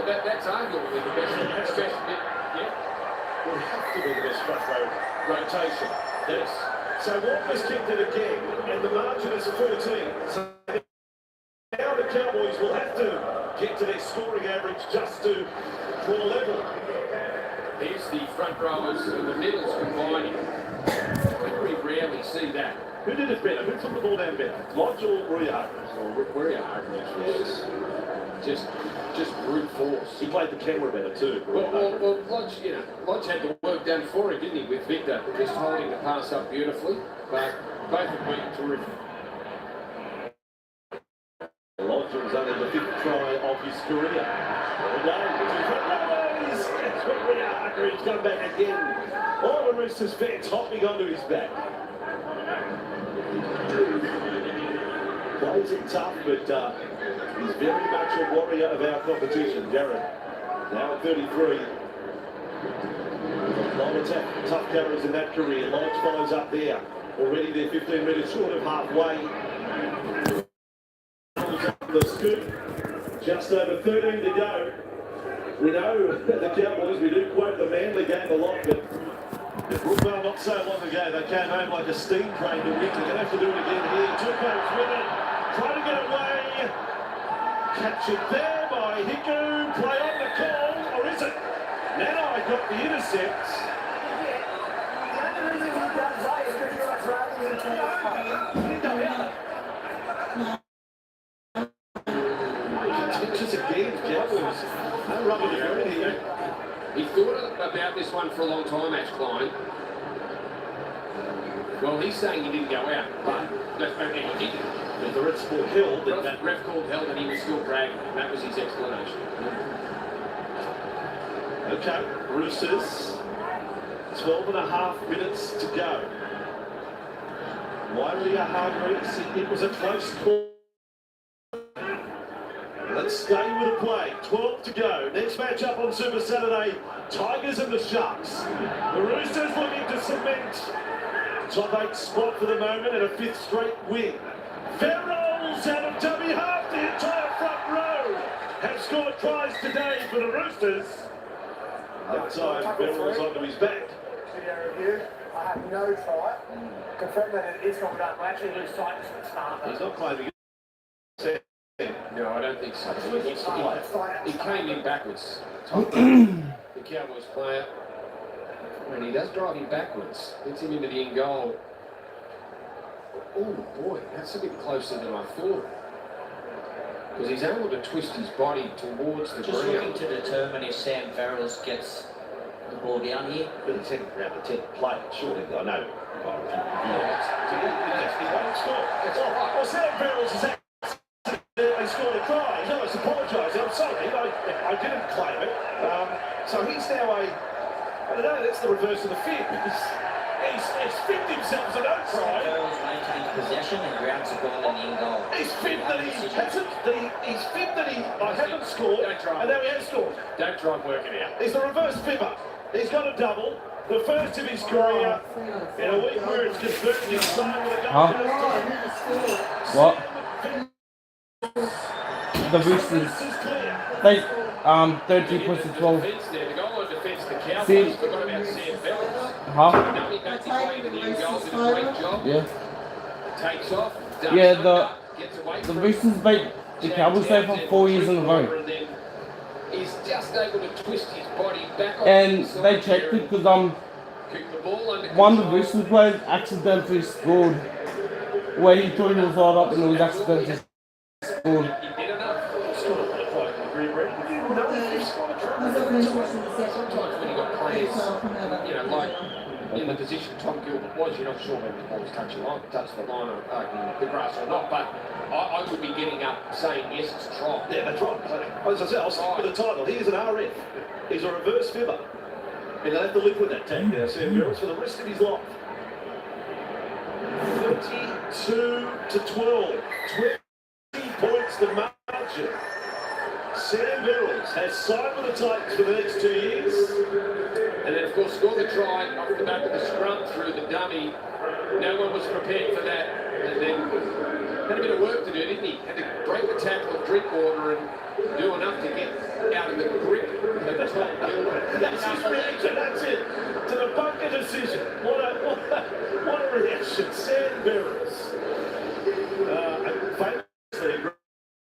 That's arguably the best bit. Yeah. Will have to be the best front row rotation. Yes. So Walker's kicked it again, and the margin is 14. So now the Cowboys will have to get to their scoring average just to draw level. Here's the front rowers and the middles combining. We rarely see that. Who did it better? Who took the ball down better? Lodge or Maria Hargreaves? Well, Maria Hargreaves was just brute force. He played the camera better too. Well, Lodge, you know, Lodge had the work done for him, didn't he, with Victor just holding the pass up beautifully. But both have been terrific. Lodge was only the 5th try of his career. Maria Hargreaves come back again. All the Roosters fans hopping onto his back. Plays it tough, but he's very much a warrior of our competition, Jared. Now at 33. A lot of tough carries in that career. Lodge follows up there. Already they're 15 metres short of halfway. The scoop. Just over 13 to go. We know the Cowboys, we do quote the Manly game a lot, but Brookvale not so long ago, they came home like a steam train to win. They're going to have to do it again here. Tuco's with it, trying to get away. Captured there by Hiku. Play on the call, or is it? Nanai got the intercept. Contentious again, Cowboys. No rubber to go in here. He thought about this one for a long time, Ash Klein. Well, he's saying he didn't go out, but he didn't. But the ref's called held. That ref called held and he was still dragging. That was his explanation. Okay, Roosters. 12.5 minutes to go. Maria Hargreaves, it was a close call. Let's stay with the play. 12 to go. Next match up on Super Saturday, Tigers and the Sharks. The Roosters looking to cement top 8 spot for the moment and a 5th straight win. Verrills out of dummy half. The entire front row have scored tries today for the Roosters. That time, Verrills onto his back. Video review. I have no try. Confirm that it is not done. We actually lose tightness at the start. He's not claiming it. No, I don't think so. He came in backwards. The Cowboys player. And he does drive him backwards. Gets him into the end goal. Oh boy, that's a bit closer than I thought. Because he's able to twist his body towards the Just ground. looking to determine if Sam Verrills gets the ball down here. But it's around the 10th play, surely, I know. He won't score. Well, Sam Verrills is they scored a try. He's almost apologising. I'm sorry, I didn't claim it. So he's now I don't know, that's the reverse to the fin because he's finned himself as a no try. Girls maintained possession and grounds the ball in the in goal. He's finned that he hasn't. He's finned that I haven't scored, and now he has scored. Don't try and work it out. He's the reverse fibber. He's got a double. The first of his career in a week where it's converted inside with a goal. What? The Roosters. They 30 points to 12. The goal line defence, the Cowboys See? forgot about Sam Bell. Huh? Dummy back to play the new goals, did a great job. Yeah. Takes off. Yeah, gets away the from Roosters beat the Cowboys there for 4 years in a row. and then he's just able to twist his body back on And the they checked it because kick the ball under one of the Roosters players accidentally scored where he thought he was right up and it was accidentally scored. Sometimes when you got players, you know, like in the position Tom Gilbert was, you're not sure whether the ball's touched the line or the grass or not, but I would be getting up saying yes, it's a try. Yeah, that's right. As I said, I'll stick with the title. He is an RF. He's a reverse fibber. And he'll have to live with that tag now, Sam Girls, for the rest of his life. 32 to 12. 20 points the margin. Sam Girls has signed with the Titans for the next 2 years. And then, of course, scored the try off the back of the scrum through the dummy. No one was prepared for that. And then had a bit of work to do, didn't he? Had to break the tackle of Drinkwater and do enough to get out of the grip of the top. That's his reaction, that's it. To the bunker decision. What a reaction. Sam Girls. Famously,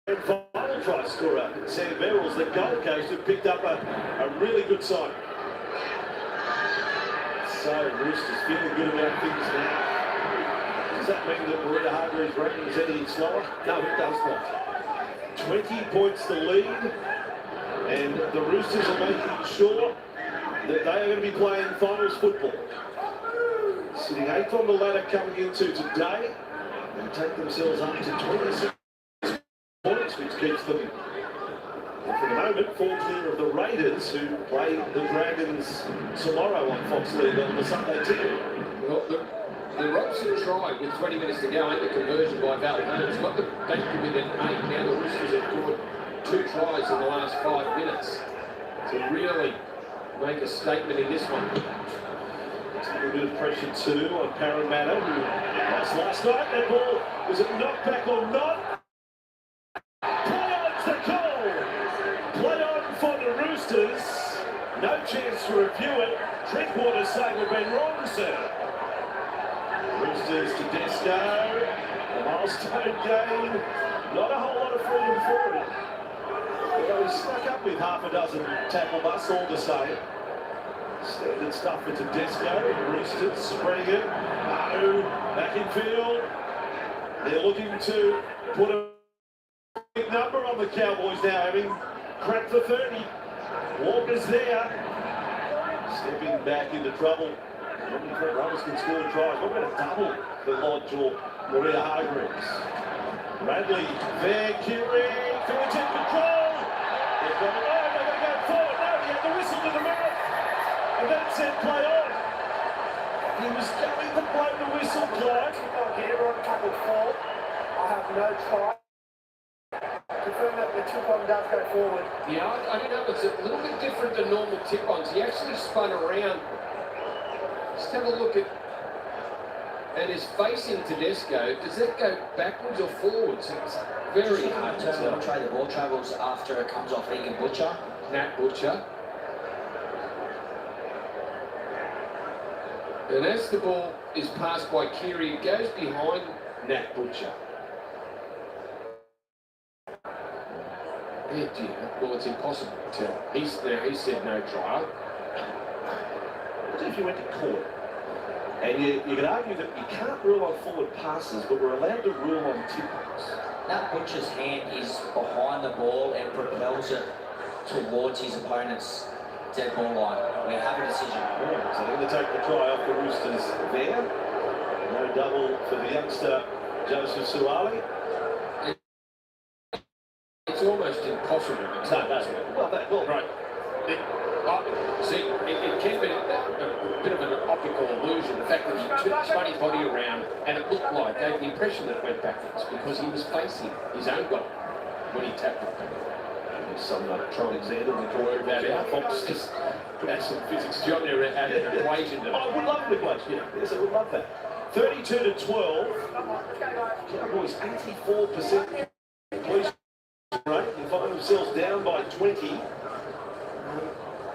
grand final try scorer, Sam Verrills, the Gold Coast, who picked up a really good sign. So, Roosters feeling good about things now. Does that mean that Marita Hargreaves' ranking is any slower? No, it does not. 20 points to lead, and the Roosters are making sure that they are going to be playing finals football. Sitting 8th on the ladder coming into today, and take themselves up to 26 points, which keeps them, for the moment, fall clear of the Raiders, who play the Dragons tomorrow on Fox League on the Sunday ticket. Well, the Robson try with 20 minutes to go and the conversion by Val Holmes got them back to within 8. Now the Roosters have scored 2 tries in the last 5 minutes to really make a statement in this one. A bit of pressure too on Parramatta, who lost last night. That ball, was it knocked back or not? Play on's the call! Play on for the Roosters. No chance to review it. Drinkwater saying we've been wrong, sir. Roosters to Desco. A milestone game. Not a whole lot of freedom for him. Although he snuck up with half a dozen tackle busts, all the same. Standard stuff for Tedesco. Roosters spreading it. Manu back in field. They're looking to put a big number on the Cowboys now, having cracked the 30. Walker's there. Stepping back into trouble. Looking for runners can score tries. What about a double for Lodge or Maria Hargreaves? Bradley there, Kiri, Phillips in control. They've got it. Oh, they're going to go forward. No, he had the whistle to the mouth. And that said play on. He was going to blow the whistle, Clyde. Here on couple 4. I have no try. Confirm that the tip-on does go forward. Yeah, I don't know, it's a little bit different than normal tip-ons. He actually spun around. Just have a look at his facing Tedesco. Does that go backwards or forwards? It's very hard to tell. Try the ball travels after it comes off Egan Butcher. Nat Butcher. And as the ball is passed by Kiri, it goes behind Nat Butcher. Yeah, dear. Well, it's impossible to tell. He said no trial. What if you went to court and you could argue that you can't rule on forward passes, but we're allowed to rule on tip-ons? Nat Butcher's hand is behind the ball and propels it towards his opponent's dead ball line. We have a decision. Yeah, so they're going to take the try off the Roosters there. No double for the youngster Joseph Suwali. It's almost impossible to tell. No. Well, right. See, it can be a bit of an optical illusion, the fact that he spun his body around and it looked like, gave the impression that it went backwards because he was facing his own goal when he tapped it. Some electronics there to work that out. Fox just had some physics job there and an equation. I would love an equation, yes, I would love that. 32 to 12. Cowboys 84% completion rate and find themselves down by 20.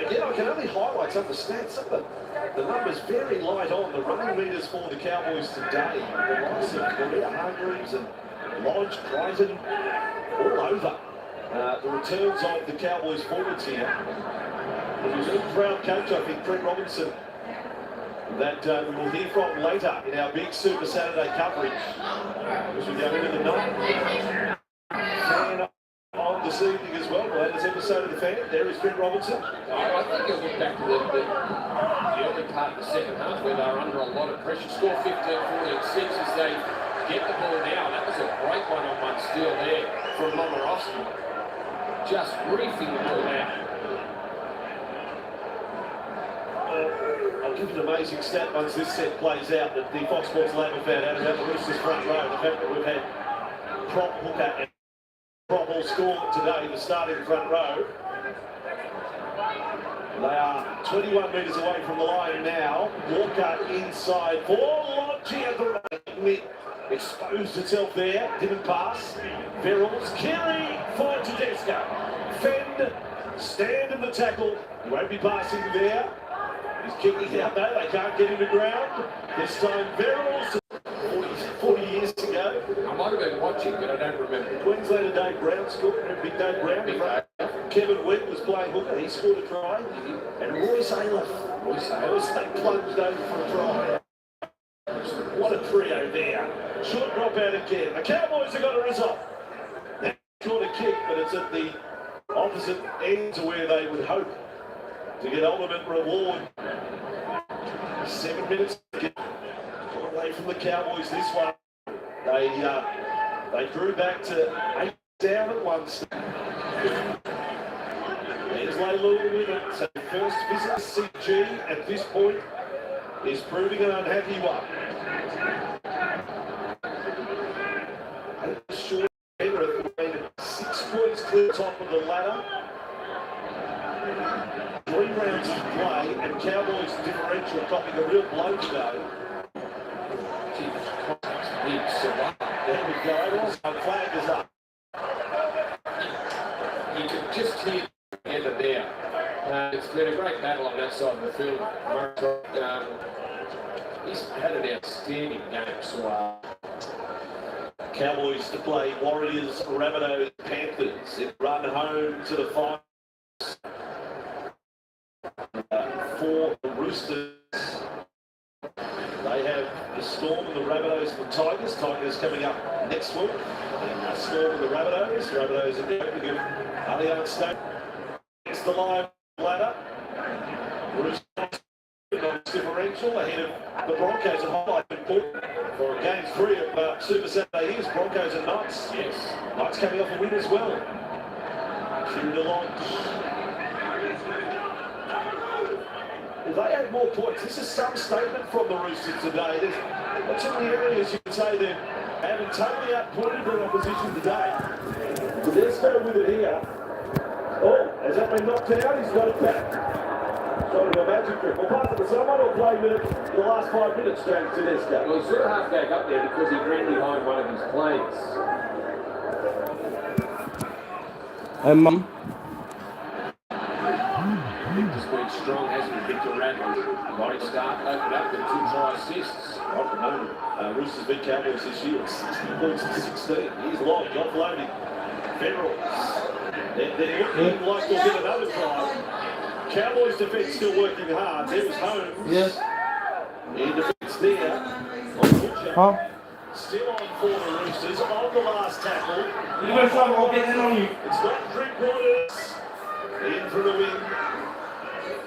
Again, I can only highlight some of the stats. Some of the numbers very light on. The running meters for the Cowboys today. The likes of Korea, Hargreaves and Lodge, Crichton, all over. The returns of the Cowboys forwards here. It was a proud coach, I think, Brett Robinson, that we will hear from later in our big Super Saturday coverage as we go into the night. Fan on this evening as well, latest episode of The Fan. There is Brett Robinson. I think he'll look back to the early part of the second half where they were under a lot of pressure. Score 15-14-6 as they get the ball now. That was a great one-on-one steal there from Momorowski. Just briefing the ball out. I'll give an amazing stat once this set plays out that the Fox Sports Lab have found out about the Roosters front row. The fact that we've had prop hooker and prop all score today, the starting front row. They are 21 metres away from the line now. Walker inside for Lodge at the right. Exposed itself there, didn't pass. Verrills, Kerry for Tedesco. Fend, stand in the tackle. He won't be passing there. He's kicking out though, they can't get him to ground. This time Verrills, 40 years ago. I might have been watching, but I don't remember. Queenslander Dave Brown scored, Big Dave Brown. Kevin Webb was playing hooker, he scored a try. And Royce Ayler, they plunged over for a try. What a trio there. Short drop out again. The Cowboys have got a result. They scored a kick, but it's at the opposite end to where they would hope to get ultimate reward. 7 minutes away from the Cowboys this one. They drew back to 8 down at one stage. There's Layla with it. So first visit to CG at this point is proving an unhappy one. Short Penrith 6 points clear top of the ladder. 3 rounds to play, and Cowboys differential copying a real blow today. There we go. So flag is up. You can just hear the end of there. It's been a great battle on that side of the field. He's had an outstanding game. So, Cowboys to play Warriors, Rabbitohs, Panthers. It run home to the finals for the Roosters. They have the Storm and the Rabbitohs and the Tigers. Tigers coming up next week. And the Storm and the Rabbitohs. Rabbitohs are going to give Allianz Stadium. It's the live ladder. Roosters differential ahead of the Broncos and highlight important for game 3 of Super Saturday. Here's Broncos and Knights. Yes. Knights coming off a win as well. Shooting Lodge. If they had more points, this is some statement from the Roosters today. There's too many areas you can say they haven't totally outpointed their opposition today. But let's go with it here. Oh, has that been knocked out? He's got it back. Sort of a magic trick. We'll pass it to someone or play the last 5 minutes, James Tedesco. Well, he sort of half back up there because he ran behind one of his players. Just went strong, hasn't he? Victor Radley. Body start, opened up with 2 try assists. At the moment, Roosters beat Cowboys this year at 60 points to 16. He's Lodge, offloading. Verrills. They're looking like they'll get another try. Cowboys defence still working hard. There was Holmes. Yes. In defence there. Huh? Still on for the Roosters on the last tackle. You got something, I'll get in on you. It's not Drink Waters. In for the win.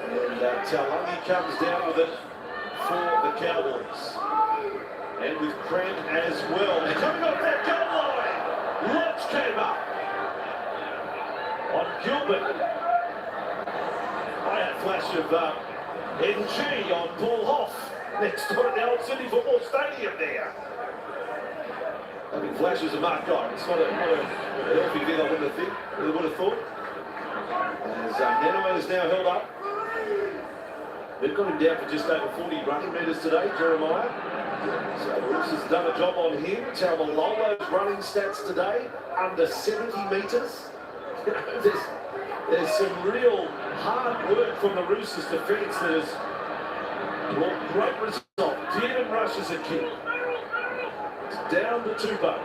And Talangi comes down with it for the Cowboys. And with Cramp as well. They're coming off that goal line. Lodge came up on Gilbert. flash of NG on Paul Hoff next door at the old Sydney Football Stadium there. Having flashes of Mark Guy. It's not a healthy thing, I would have thought. As Nano is now held up. They've got him down for just over 40 running metres today, Jeremiah. So Bruce has done a job on him. Tamalolo's running stats today, under 70 metres. There's some real hard work from the Roosters defence that has brought great result. Dearden rushes a kick. It's down to Tupou.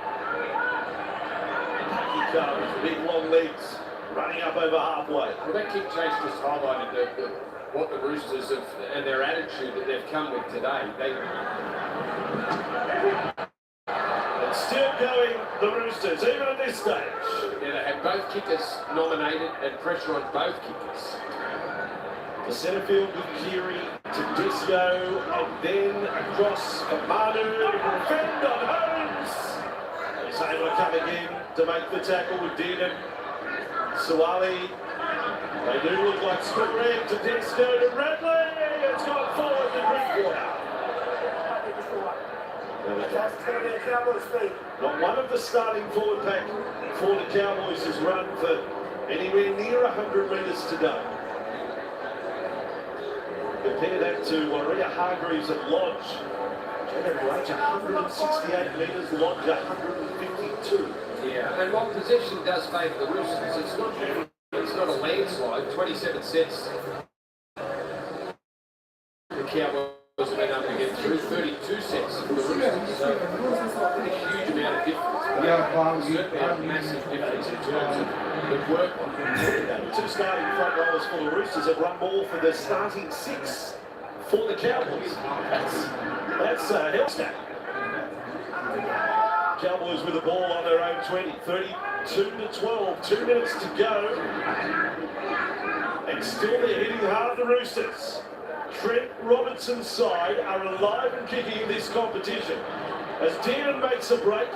He comes, big long legs, running up over halfway. Well, that kick chase just highlighted what the Roosters have and their attitude that they've come with today. And still going, the Roosters, even at this stage. Yeah, they have both kickers nominated and pressure on both kickers. The centre field with Keary to Disco, and then across Manu, defend on Holmes. He's able to come again to make the tackle with Dearden. Suwali. They do look like square egg to Disco to Radley. It's gone forward to Drinkwater. Not one of the starting forward pack for the Cowboys has run for anywhere near 100 metres to go. Compare that to Waria Hargreaves at Lodge. Range 168 metres, Lodge 152. Yeah, and while possession does favour the Roosters, it's not a landslide. 27 sets. The Cowboys have been able to get through 32 sets for the Roosters. So a huge amount of difference. But certainly a massive difference in terms of the work. Two starting front rowers for the Roosters have run more for the starting six for the Cowboys. That's a hell stat. Cowboys with the ball on their own 20, 32-12, 2 minutes to go. And still they're hitting hard, the Roosters. Trent Robertson's side are alive and kicking in this competition. As Dearden makes a break.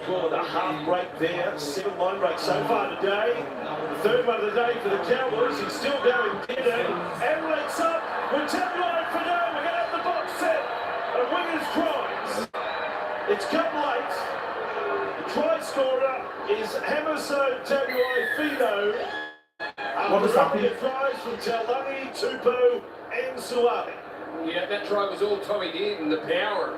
Well, the half break there, 7 line breaks so far today. The third one of the day for the Cowboys. He's still going, Dearden. Emilate's up. We're 10 line for go. We're going to have the box set. And Wingers tries. It's come late. The try scorer is Hamiso Tabuai-Fido. What is happening? Tries from Taulagi, Tupou and Suave. Yeah, that try was all Tommy Dearden, the power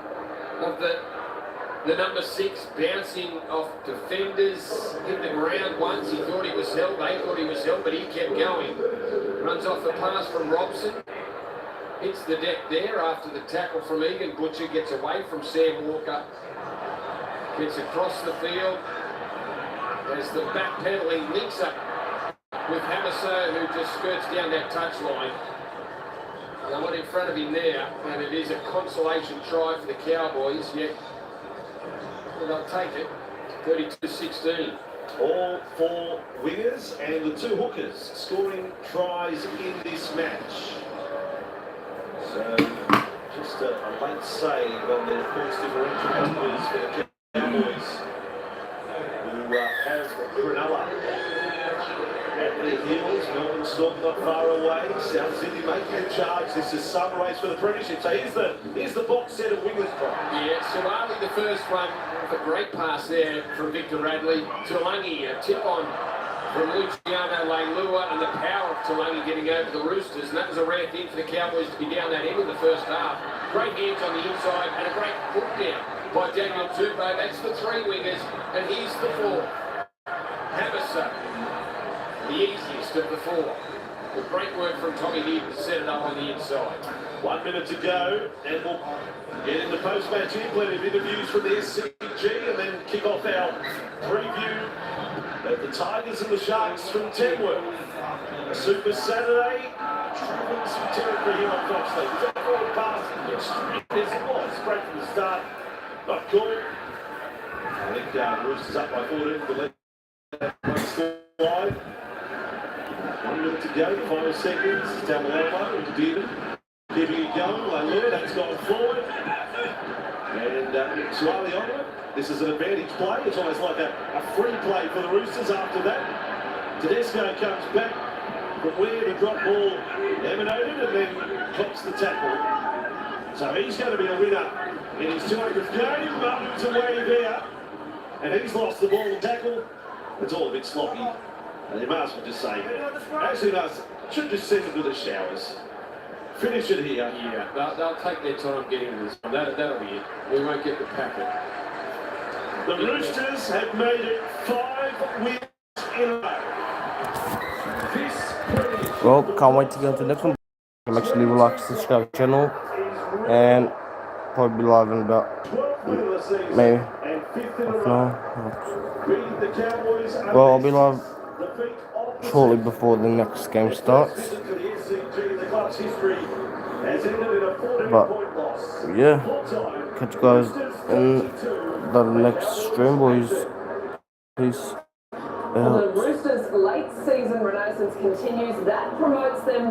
of the number 6 bouncing off defenders, hit the ground once, he thought he was held, they thought he was held, but he kept going. Runs off the pass from Robson, hits the deck there after the tackle from Egan Butcher, gets away from Sam Walker, gets across the field, as the backpedaling links up with Hamiso, who just skirts down that touchline. They want in front of him there, and it is a consolation try for the Cowboys, yet they'll take it, 32-16. All 4 wingers and the 2 hookers scoring tries in this match. So, just a late save on their points differential numbers for the Cowboys, who have Cronulla at their heels. Melbourne Storm not far away. South Sydney making a charge. This is some race for the premiership. So here's the box set of wingers try. Yeah, Suwali the first one, a great pass there from Victor Radley. Taulagi, a tip on from Luciano Leilua, and the power of Taulagi getting over the Roosters. And that was a rare thing for the Cowboys to be down that end in the first half. Great hands on the inside and a great hook down by Daniel Tupou. That's the 3 wingers, and here's the 4. Hamiso, the easiest of the 4. With great work from Tommy Dearden to set it up on the inside. 1 minute to go, and we'll get into post-match in. Plenty of interviews from the SCG, and then kick off our preview of the Tigers and the Sharks from Tenworth. A Super Saturday, travelling some territory here on Fox League. Is that forward pass? Yes, it was. Great from the start. Not good. I think Roosters up by 14 for the left score. 1 minute to go, the final seconds. Tamalolo and Dearden keeping it going. Leilua, that's gone forward. And Suwali onward. This is an advantage play. It's almost like a free play for the Roosters after that. Tedesco comes back at where the drop ball emanated and then cops the tackle. So he's going to be a winner in his 200th game. Martin's away there. And he's lost the ball and tackle. It's all a bit sloppy. And you might as well just say, actually, should just send it to the showers. Finish it here. Yeah, they'll take their time getting to this one. That'll be it. We won't get the packet. The Roosters have made it 5 wins in a row. Well, can't wait to get into the next one. Make sure to leave a like, subscribe to the channel, and probably be live in about maybe half an hour. Well, I'll be live shortly before the next game starts. But yeah, catch you guys in the next stream, boys. Peace. The Roosters' late season renaissance continues. That promotes them